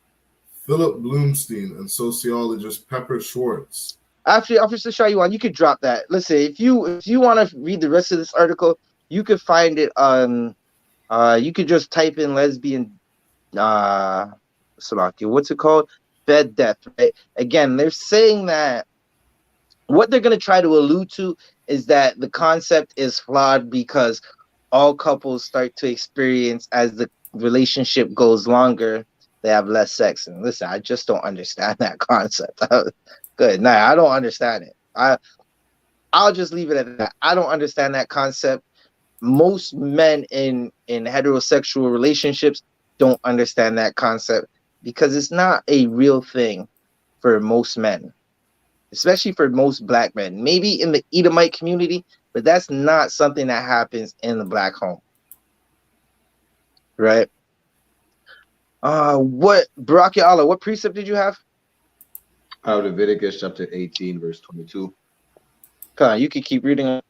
Philip Bloomstein and sociologist Pepper Schwartz. Actually, Officer Shaiwan, you could drop that. Listen, if you want to read the rest of this article, you could find it on. You could just type in lesbian. Salakia, what's it called? Bed death. Right. Again, they're saying that what they're going to try to allude to is that the concept is flawed because all couples start to experience, as the relationship goes longer, they have less sex. And listen, I just don't understand that concept. Good. Nah, I don't understand it. I'll just leave it at that. I don't understand that concept. Most men in heterosexual relationships don't understand that concept because it's not a real thing for most men, especially for most black men. Maybe in the Edomite community, but that's not something that happens in the black home. Right? What Baraki Allah, what precept did you have? Out of Leviticus chapter 18, verse 22. Come on, you can keep reading. You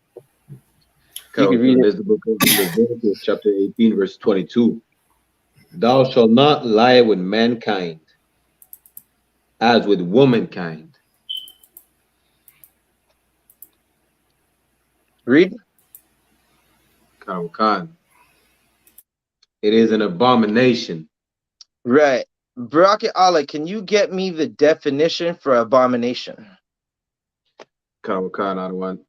can read it. The book of Leviticus chapter 18, verse 22. Thou shalt not lie with mankind as with womankind. Read. Khan. It is an abomination. Right. Baraki Allah, can you get me the definition for abomination? Khan, I don't want.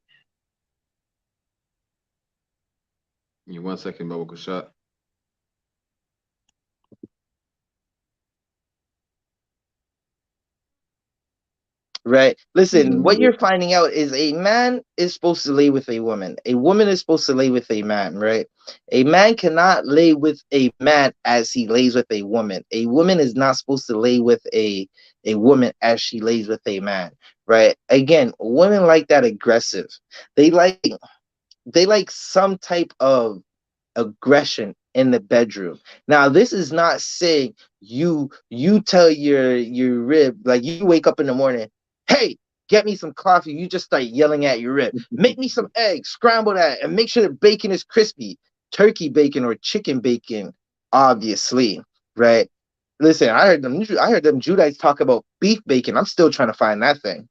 You 1 second, Babu Kushat. Right. Listen, what you're finding out is a man is supposed to lay with a woman. A woman is supposed to lay with a man, right? A man cannot lay with a man as he lays with a woman. A woman is not supposed to lay with a woman as she lays with a man, right? Again, women like that aggressive. They like some type of aggression in the bedroom. Now, this is not saying you tell your rib, like you wake up in the morning, hey, get me some coffee. You just start yelling at your rib. Make me some eggs, scramble that, and make sure the bacon is crispy. Turkey bacon or chicken bacon, obviously, right? Listen, I heard them Judites talk about beef bacon. I'm still trying to find that thing.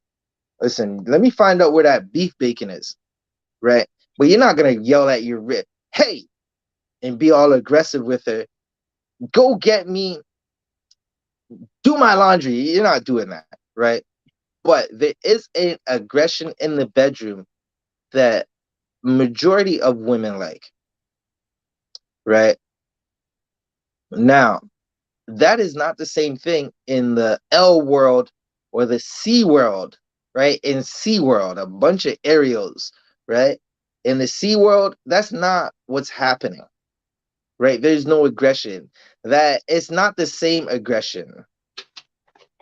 Listen, let me find out where that beef bacon is, right? But you're not gonna yell at your rib, hey, and be all aggressive with her. Go get me, do my laundry. You're not doing that, right? But there is an aggression in the bedroom that majority of women like, right? Now, that is not the same thing in the L world or the C world, right? In C world, a bunch of aerials, right? In the C world, that's not what's happening, right? There's no aggression. That it's not the same aggression.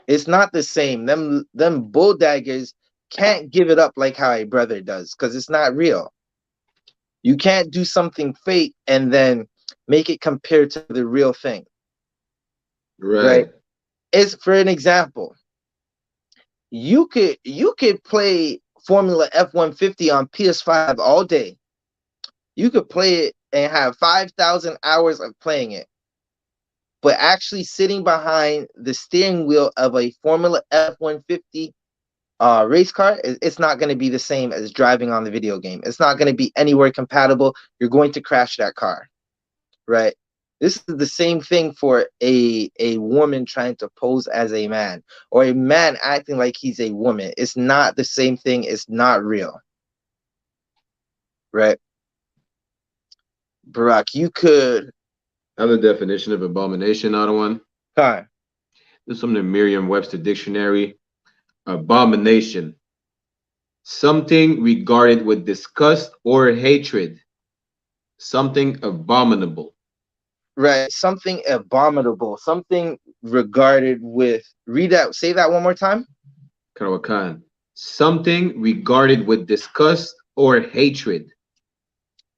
It's not the same. Them bull daggers can't give it up like how a brother does because it's not real. You can't do something fake and then make it compared to the real thing. Right? It's, for an example, you could play Formula F-150 on PS5 all day. You could play it and have 5,000 hours of playing it. But actually sitting behind the steering wheel of a Formula F-150 race car, it's not going to be the same as driving on the video game. It's not going to be anywhere compatible. You're going to crash that car, right? This is the same thing for a woman trying to pose as a man or a man acting like he's a woman. It's not the same thing. It's not real, right? Barak, you could I have a definition of abomination, other one. Con. This is from the Merriam-Webster dictionary. Abomination. Something regarded with disgust or hatred. Something abominable. Right. Something abominable. Something regarded with. Read that. Say that one more time. Karawakan. Something regarded with disgust or hatred.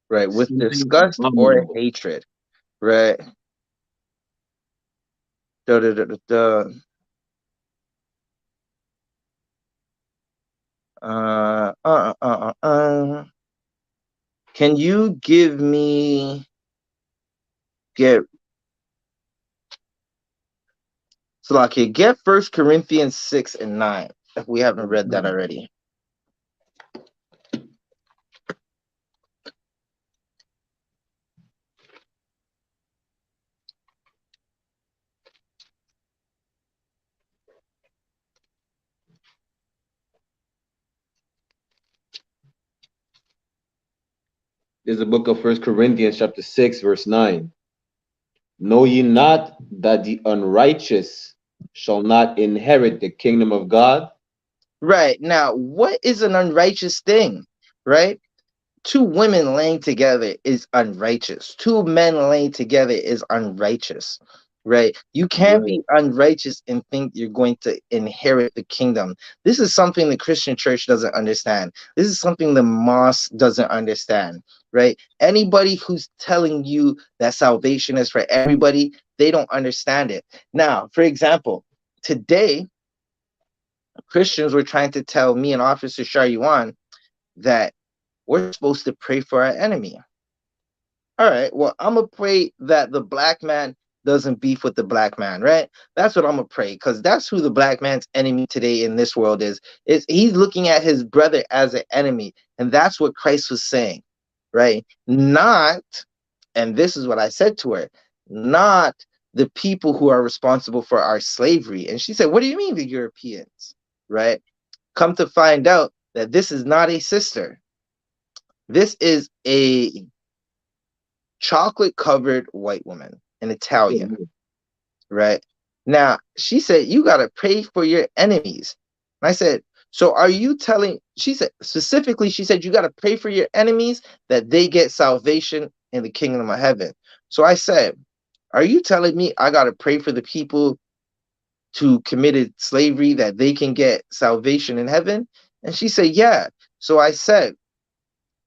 Right. With Something disgust or abominable. hatred. Right. Da, da, da, da, da. Can you give me get Salakia, get 1 Corinthians 6 and 9 if we haven't read that already. There's the book of 1 Corinthians chapter 6, verse 9. Know ye not that the unrighteous shall not inherit the kingdom of God? Right. Now, what is an unrighteous thing? Right? Two women laying together is unrighteous. Two men laying together is unrighteous. Right? You can't Right. be unrighteous and think you're going to inherit the kingdom. This is something the Christian church doesn't understand. This is something the mosque doesn't understand. Right? Anybody who's telling you that salvation is for everybody, they don't understand it. Now, for example, today, Christians were trying to tell me and Officer Sharyuan that we're supposed to pray for our enemy. All right, well, I'm gonna pray that the black man doesn't beef with the black man, right? That's what I'm gonna pray, because that's who the black man's enemy today in this world is. He's looking at his brother as an enemy, and that's what Christ was saying, right? Not, and this is what I said to her, not the people who are responsible for our slavery. And she said, "What do you mean the Europeans?" Right? Come to find out that this is not a sister. This is a chocolate covered white woman, an Italian, right? Now, she said, "You got to pray for your enemies." And I said, "So are you telling," she said, specifically, she said, "You got to pray for your enemies that they get salvation in the kingdom of heaven." So I said, "Are you telling me I got to pray for the people who committed slavery that they can get salvation in heaven?" And she said, "Yeah." So I said,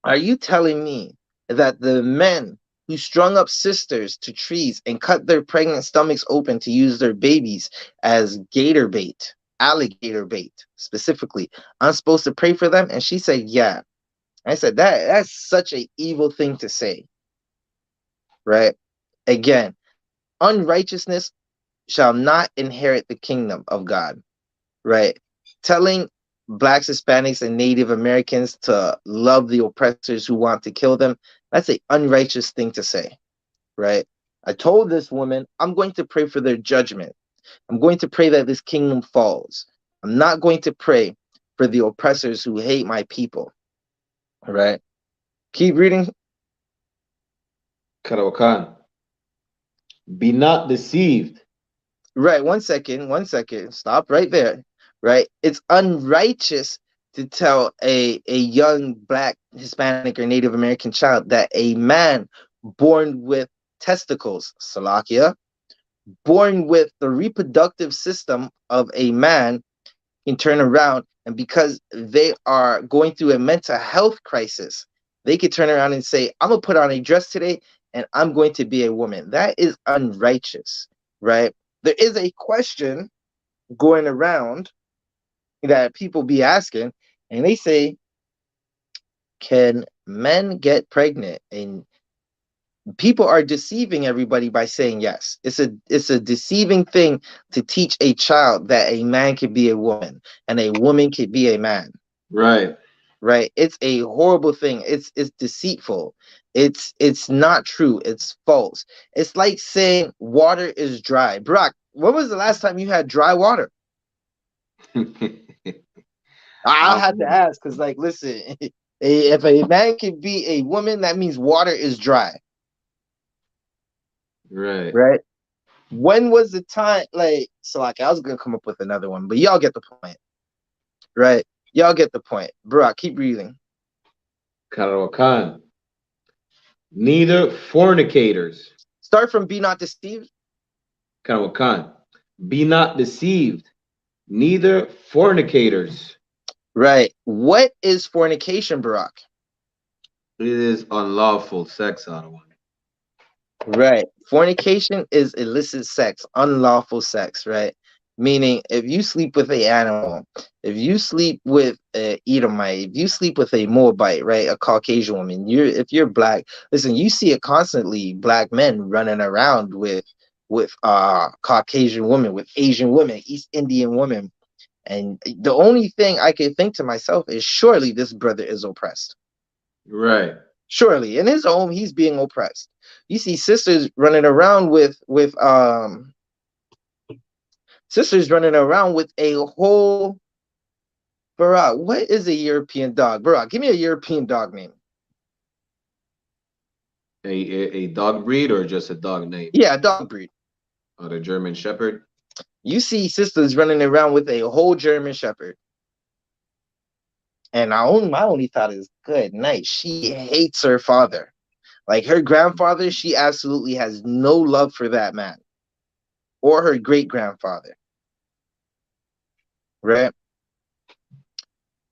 "Are you telling me that the men who strung up sisters to trees and cut their pregnant stomachs open to use their babies as gator bait, alligator bait specifically, I'm supposed to pray for them?" And she said, "Yeah." I said, that's such an evil thing to say, right? Again, unrighteousness shall not inherit the kingdom of God, right? Telling blacks, Hispanics, and Native Americans to love the oppressors who want to kill them, that's an unrighteous thing to say, right? I told this woman, I'm going to pray for their judgment. I'm going to pray that this kingdom falls. I'm not going to pray for the oppressors who hate my people, right? Keep reading. Karawakan. Be not deceived. Right, 1 second. Stop right there. Right? It's unrighteous to tell a young black, Hispanic, or Native American child that a man born with testicles, Salakia, born with the reproductive system of a man, can turn around, and because they are going through a mental health crisis, they could turn around and say, "I'm gonna put on a dress today and I'm going to be a woman." That is unrighteous, right? There is a question going around that people be asking, and they say, "Can men get pregnant?" And people are deceiving everybody by saying yes. It's a deceiving thing to teach a child that a man can be a woman and a woman can be a man. Right. Right? It's a horrible thing. It's deceitful. It's not true. It's false. It's like saying water is dry. Brock, when was the last time you had dry water? I'll have to ask, because, like, listen, if a man can be a woman, that means water is dry. Right. Right? When was the time, like, so like I was gonna come up with another one, but y'all get the point. Right? Y'all get the point. Bro, keep reading. Karawakan. Neither fornicators. Start from be not deceived. Karawakan. Be not deceived. Neither fornicators. Right. What is fornication, Barack? It is unlawful sex, Ottawa. Right. Fornication is illicit sex, unlawful sex, right? Meaning if you sleep with a animal, if you sleep with a Edomite, if you sleep with a Moabite, right, a Caucasian woman, if you're black, listen, you see it constantly, black men running around with Caucasian women, with Asian women, East Indian women. And the only thing I can think to myself is surely this brother is oppressed. Right. Surely in his home he's being oppressed. You see sisters running around with sisters running around with a whole, Barack, what is a European dog? Barack, give me a European dog name. A dog breed or just a dog name? Yeah, a dog breed. The German Shepherd. You see sisters running around with a whole German Shepherd. And my only thought is, good night. She hates her father. Like her grandfather, she absolutely has no love for that man. Or her great grandfather. Right?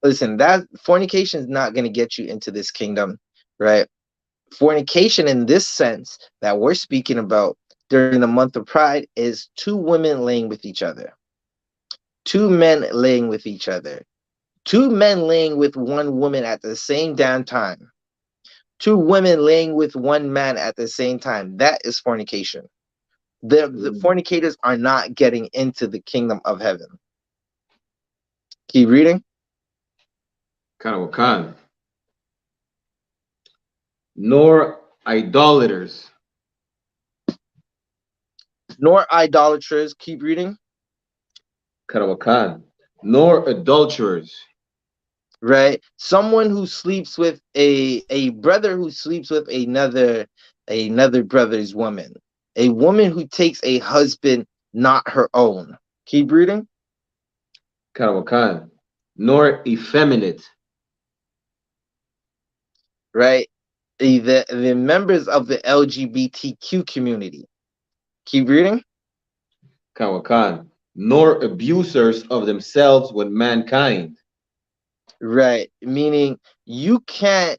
Listen, that fornication is not going to get you into this kingdom, right? Fornication in this sense that we're speaking about during the month of Pride is two women laying with each other, two men laying with each other, two men laying with one woman at the same damn time, two women laying with one man at the same time. That is fornication. The fornicators are not getting into the kingdom of heaven. Keep reading. Karawakan. Nor idolaters. Nor idolaters. Keep reading. Karawakan. Nor adulterers. Right? Someone who sleeps with a brother who sleeps with another brother's woman. A woman who takes a husband not her own. Keep reading. Karawakan. Nor effeminate. Right? The members of the LGBTQ community. Keep reading. Karawakan. Nor abusers of themselves with mankind. Right, meaning you can't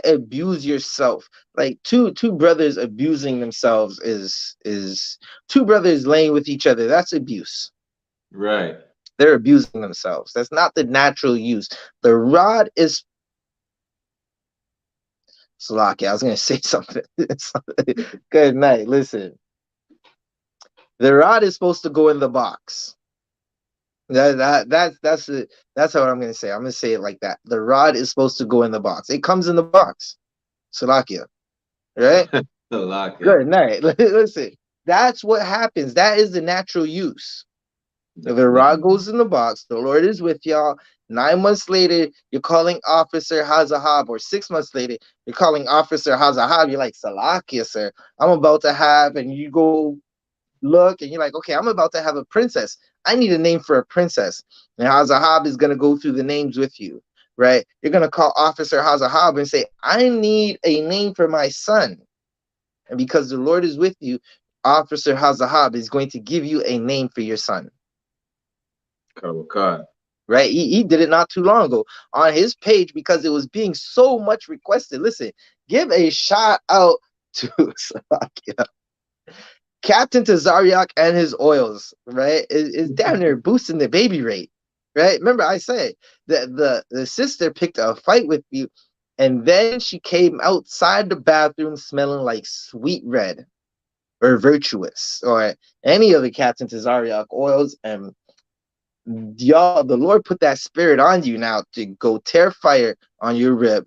abuse yourself. Like two brothers abusing themselves is two brothers laying with each other. That's abuse. Right. They're abusing themselves. That's not the natural use. The rod is Salaki. I was gonna say something. Good night. Listen, the rod is supposed to go in the box. That's it. That's what I'm gonna say. I'm gonna say it like that. The rod is supposed to go in the box. It comes in the box. Salakia. Right? Good night. Listen, that's what happens. That is the natural use. The rod goes in the box. The Lord is with y'all. 9 months later, you're calling Officer Hazahab, or 6 months later, you're calling Officer Hazahab. You're like, Salakia, sir. I'm about to have, and you go look, and you're like, okay, I'm about to have a princess. I need a name for a princess. And Hazahab is going to go through the names with you, right? You're going to call Officer Hazahab and say, I need a name for my son. And because the Lord is with you, Officer Hazahab is going to give you a name for your son. Right? He did it not too long ago on his page because it was being so much requested. Listen, give a shout out to Salakia. Captain Tazariak and his oils, right, is down there boosting the baby rate, right? Remember, I said that the sister picked a fight with you, and then she came outside the bathroom smelling like sweet red or virtuous or any of the Captain Tazariak oils. And y'all, the Lord put that spirit on you now to go tear fire on your rib.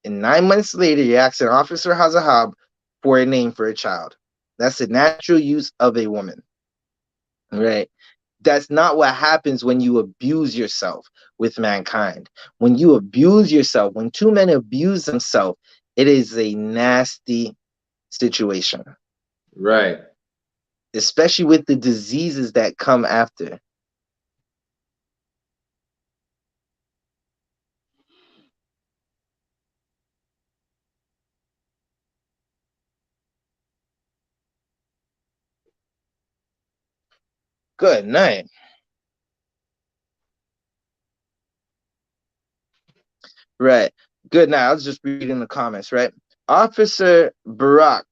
And 9 months later, you're asking Officer Hazahab for a name for a child. That's the natural use of a woman, right? That's not what happens when you abuse yourself with mankind. When you abuse yourself, when two men abuse themselves, it is a nasty situation. Right. especially with the diseases that come after. Good night. Right. Good night. I was just reading the comments, right? Officer Barack,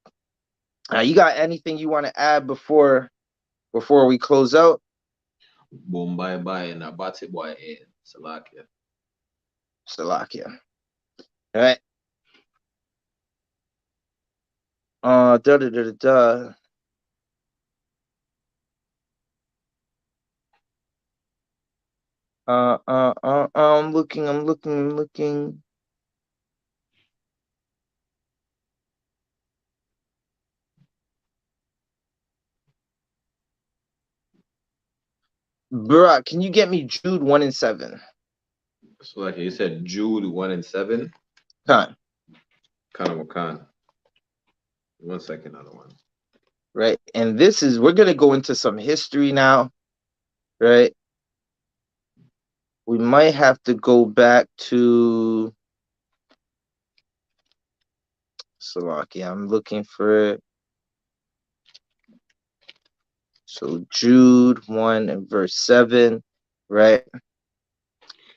you got anything you want to add before we close out? Boom, bye bye, and a batty boy head. Salakia. Salakia. All right. Da da da da da. I'm looking. Barack, can you get me Jude 1 and 7? Salakia, you said Jude 1 and 7. Con. Khan. 1 second, other one. Right. And we're gonna go into some history now, right? We might have to go back to Salakia. I'm looking for it. So Jude 1 and verse 7, right?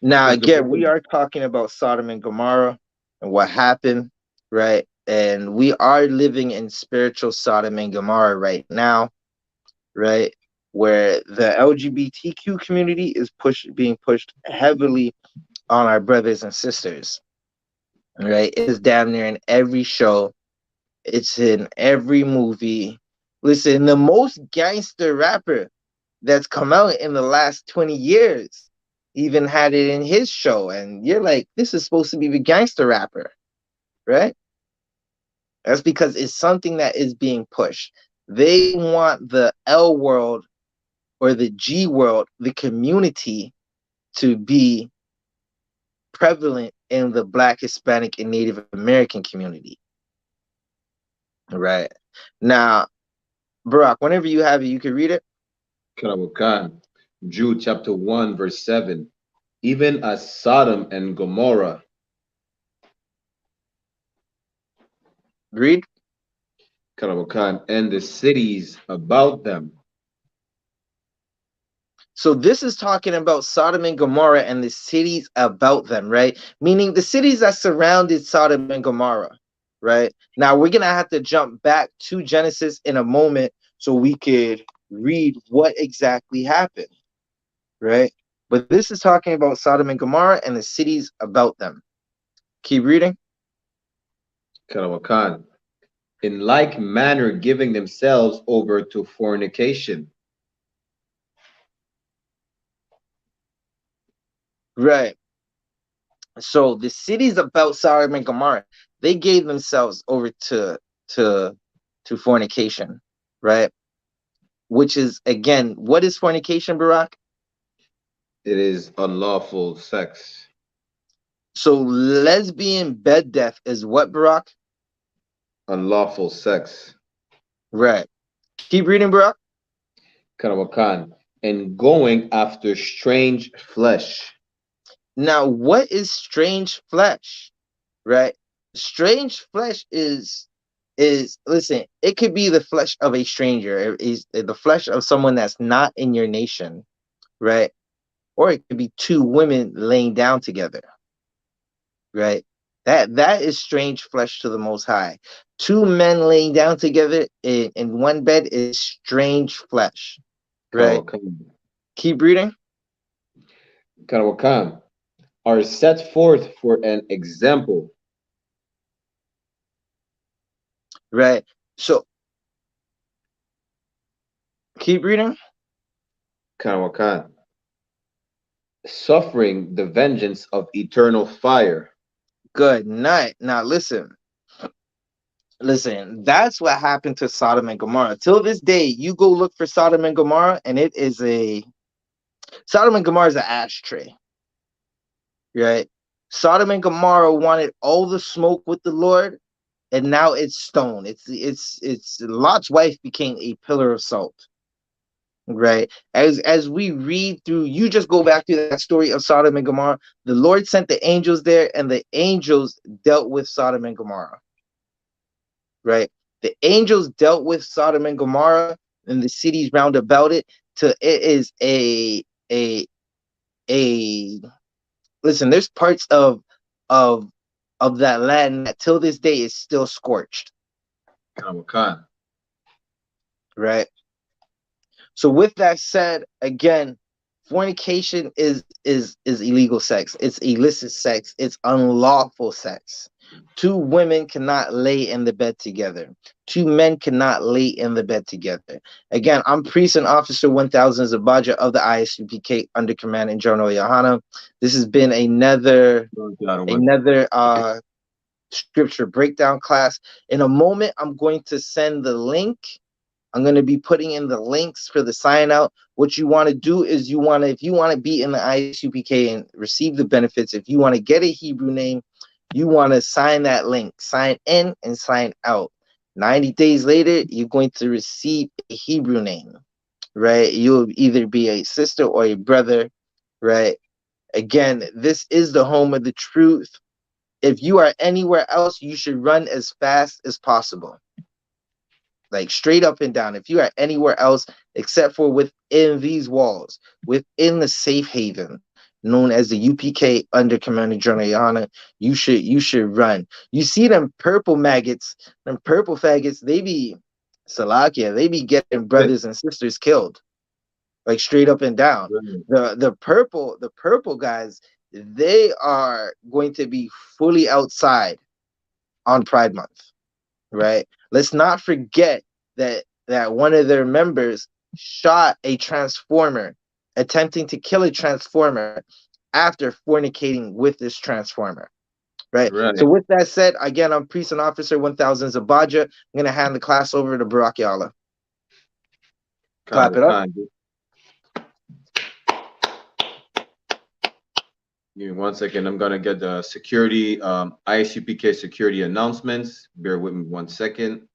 Now, again, we are talking about Sodom and Gomorrah and what happened, right? And we are living in spiritual Sodom and Gomorrah right now, right? Where the LGBTQ community is being pushed heavily on our brothers and sisters, right? It's damn near in every show. It's in every movie. Listen, the most gangster rapper that's come out in the last 20 years even had it in his show. And you're like, this is supposed to be the gangster rapper, right? That's because it's something that is being pushed. They want the L world or the G world, the community, to be prevalent in the Black, Hispanic, and Native American community. Right. Now, Barack, whenever you have it, you can read it. Khan. Jude chapter 1, verse 7. Even as Sodom and Gomorrah. Read. Khan. And the cities about them. So this is talking about Sodom and Gomorrah and the cities about them, right? Meaning the cities that surrounded Sodom and Gomorrah, right? Now we're going to have to jump back to Genesis in a moment so we could read what exactly happened, right? But this is talking about Sodom and Gomorrah and the cities about them. Keep reading. Khan. In like manner giving themselves over to fornication. Right. So the cities about Sodom and Gomorrah, they gave themselves over to fornication, right? Which is, again, what is fornication, Barack? It is unlawful sex. So lesbian bed death is what, Barack? Unlawful sex. Right. Keep reading, Barack. Khan. And going after strange flesh. Now, what is strange flesh? Right? Strange flesh is listen, it could be the flesh of a stranger, it is the flesh of someone that's not in your nation, right? Or it could be two women laying down together, right? That is strange flesh to the Most High. Two men laying down together in one bed is strange flesh, right? Keep reading. Khan are set forth for an example. Right. So keep reading. Khan. Suffering the vengeance of eternal fire. Good night. Now listen. Listen, that's what happened to Sodom and Gomorrah. Till this day, you go look for Sodom and Gomorrah, and Sodom and Gomorrah is an ashtray. Right? Sodom and Gomorrah wanted all the smoke with the Lord, and now it's stone. It's Lot's wife became a pillar of salt. Right. As we read through, you just go back to that story of Sodom and Gomorrah. The Lord sent the angels there, and the angels dealt with Sodom and Gomorrah. Right. The angels dealt with Sodom and Gomorrah and the cities round about it. To it is a listen. There's parts of of that land that till this day is still scorched. Right. So with that said, again, fornication is illegal sex. It's illicit sex. It's unlawful sex. Two women cannot lay in the bed together. Two men cannot lay in the bed together. Again, I'm Priest and Officer 1000 Zabaja of the ISUPK under command in General Yohana. This has been another scripture breakdown class. In a moment, I'm going to send the link. I'm going to be putting in the links for the sign out. What you want to do is if you want to be in the ISUPK and receive the benefits, if you want to get a Hebrew name, you want to sign that link, sign in and sign out. 90 days later, you're going to receive a Hebrew name, right? You'll either be a sister or a brother, right? Again, this is the home of the truth. If you are anywhere else, you should run as fast as possible. Like straight up and down. If you are anywhere else except for within these walls, within the safe haven known as the UPK under Commander General Yana, you should run. You see them purple maggots, them purple faggots, they be Salakia, they be getting brothers and sisters killed. Like straight up and down. The purple guys, they are going to be fully outside on Pride Month. Right? Let's not forget that one of their members shot a transformer, attempting to kill a transformer after fornicating with this transformer. Right? So with that said, again, I'm Priest and Officer 1000 Zabaja. I'm going to hand the class over to Barak Yala. Clap it up. Give me 1 second. I'm gonna get the security, ISUPK security announcements. Bear with me 1 second.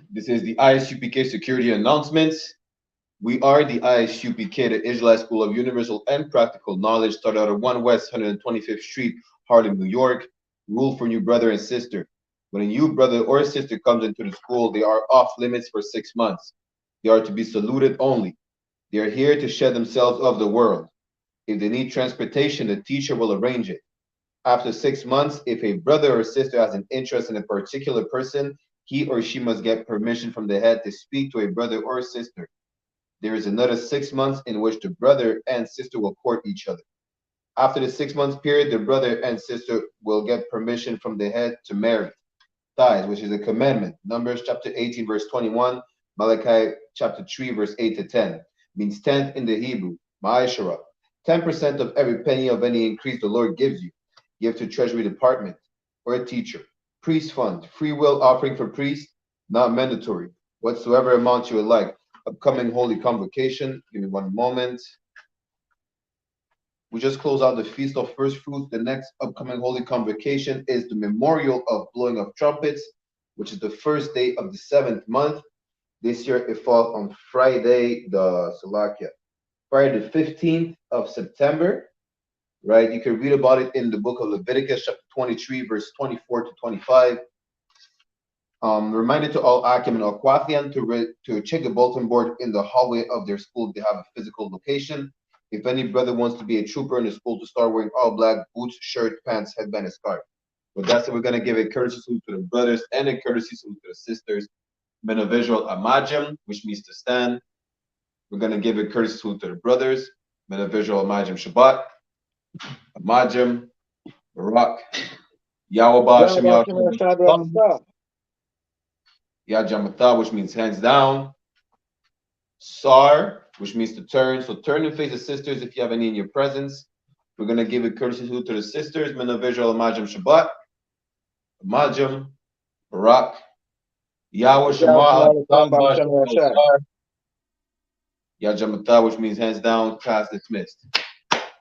This is the ISUPK security announcements. We are the ISUPK, the Israelite School of Universal and Practical Knowledge, started out at 1 West 125th Street, Harlem, New York. Rule for new brother and sister. When a new brother or sister comes into the school, they are off limits for 6 months. They are to be saluted only. They are here to shed themselves of the world. If they need transportation, the teacher will arrange it. After 6 months, if a brother or sister has an interest in a particular person, he or she must get permission from the head to speak to a brother or sister. There is another 6 months in which the brother and sister will court each other. After the 6 months period, the brother and sister will get permission from the head to marry. Tithes, which is a commandment. Numbers chapter 18, verse 21. Malachi chapter 3, verse 8 to 10. Means tenth in the Hebrew. Ma'ashara. 10% of every penny of any increase the Lord gives you. Give to Treasury Department or a teacher. Priest fund. Free will offering for priests. Not mandatory. Whatsoever amount you would like. Upcoming holy convocation. Give me 1 moment. We just closed out the Feast of First Fruits. The next upcoming holy convocation is the memorial of blowing of trumpets, which is the first day of the 7th month. This year it falls on Friday, Friday the 15th of September, right? You can read about it in the book of Leviticus, chapter 23, verse 24 to 25. Reminder to all Akim and Aquathian to check the bulletin board in the hallway of their school if they have a physical location. If any brother wants to be a trooper in the school, to start wearing all black boots, shirt, pants, headband, and scarf. With that said, we're going to give a courtesy salute to the brothers and a courtesy salute to the sisters. Men of Israel Amajim, which means to stand. We're going to give a courtesy salute to the brothers. Men of Israel Amajim Shabbat. Amajim, Barak, Yahweh Hashem Yajamatha, which means hands down. Sar, which means to turn. So turn and face the sisters if you have any in your presence. We're going to give a courtesy salute to the sisters. Men of Israel, Amajim Shabbat. Amajim, Barak, Yahweh Shema, Yajamata, which means hands down, class dismissed.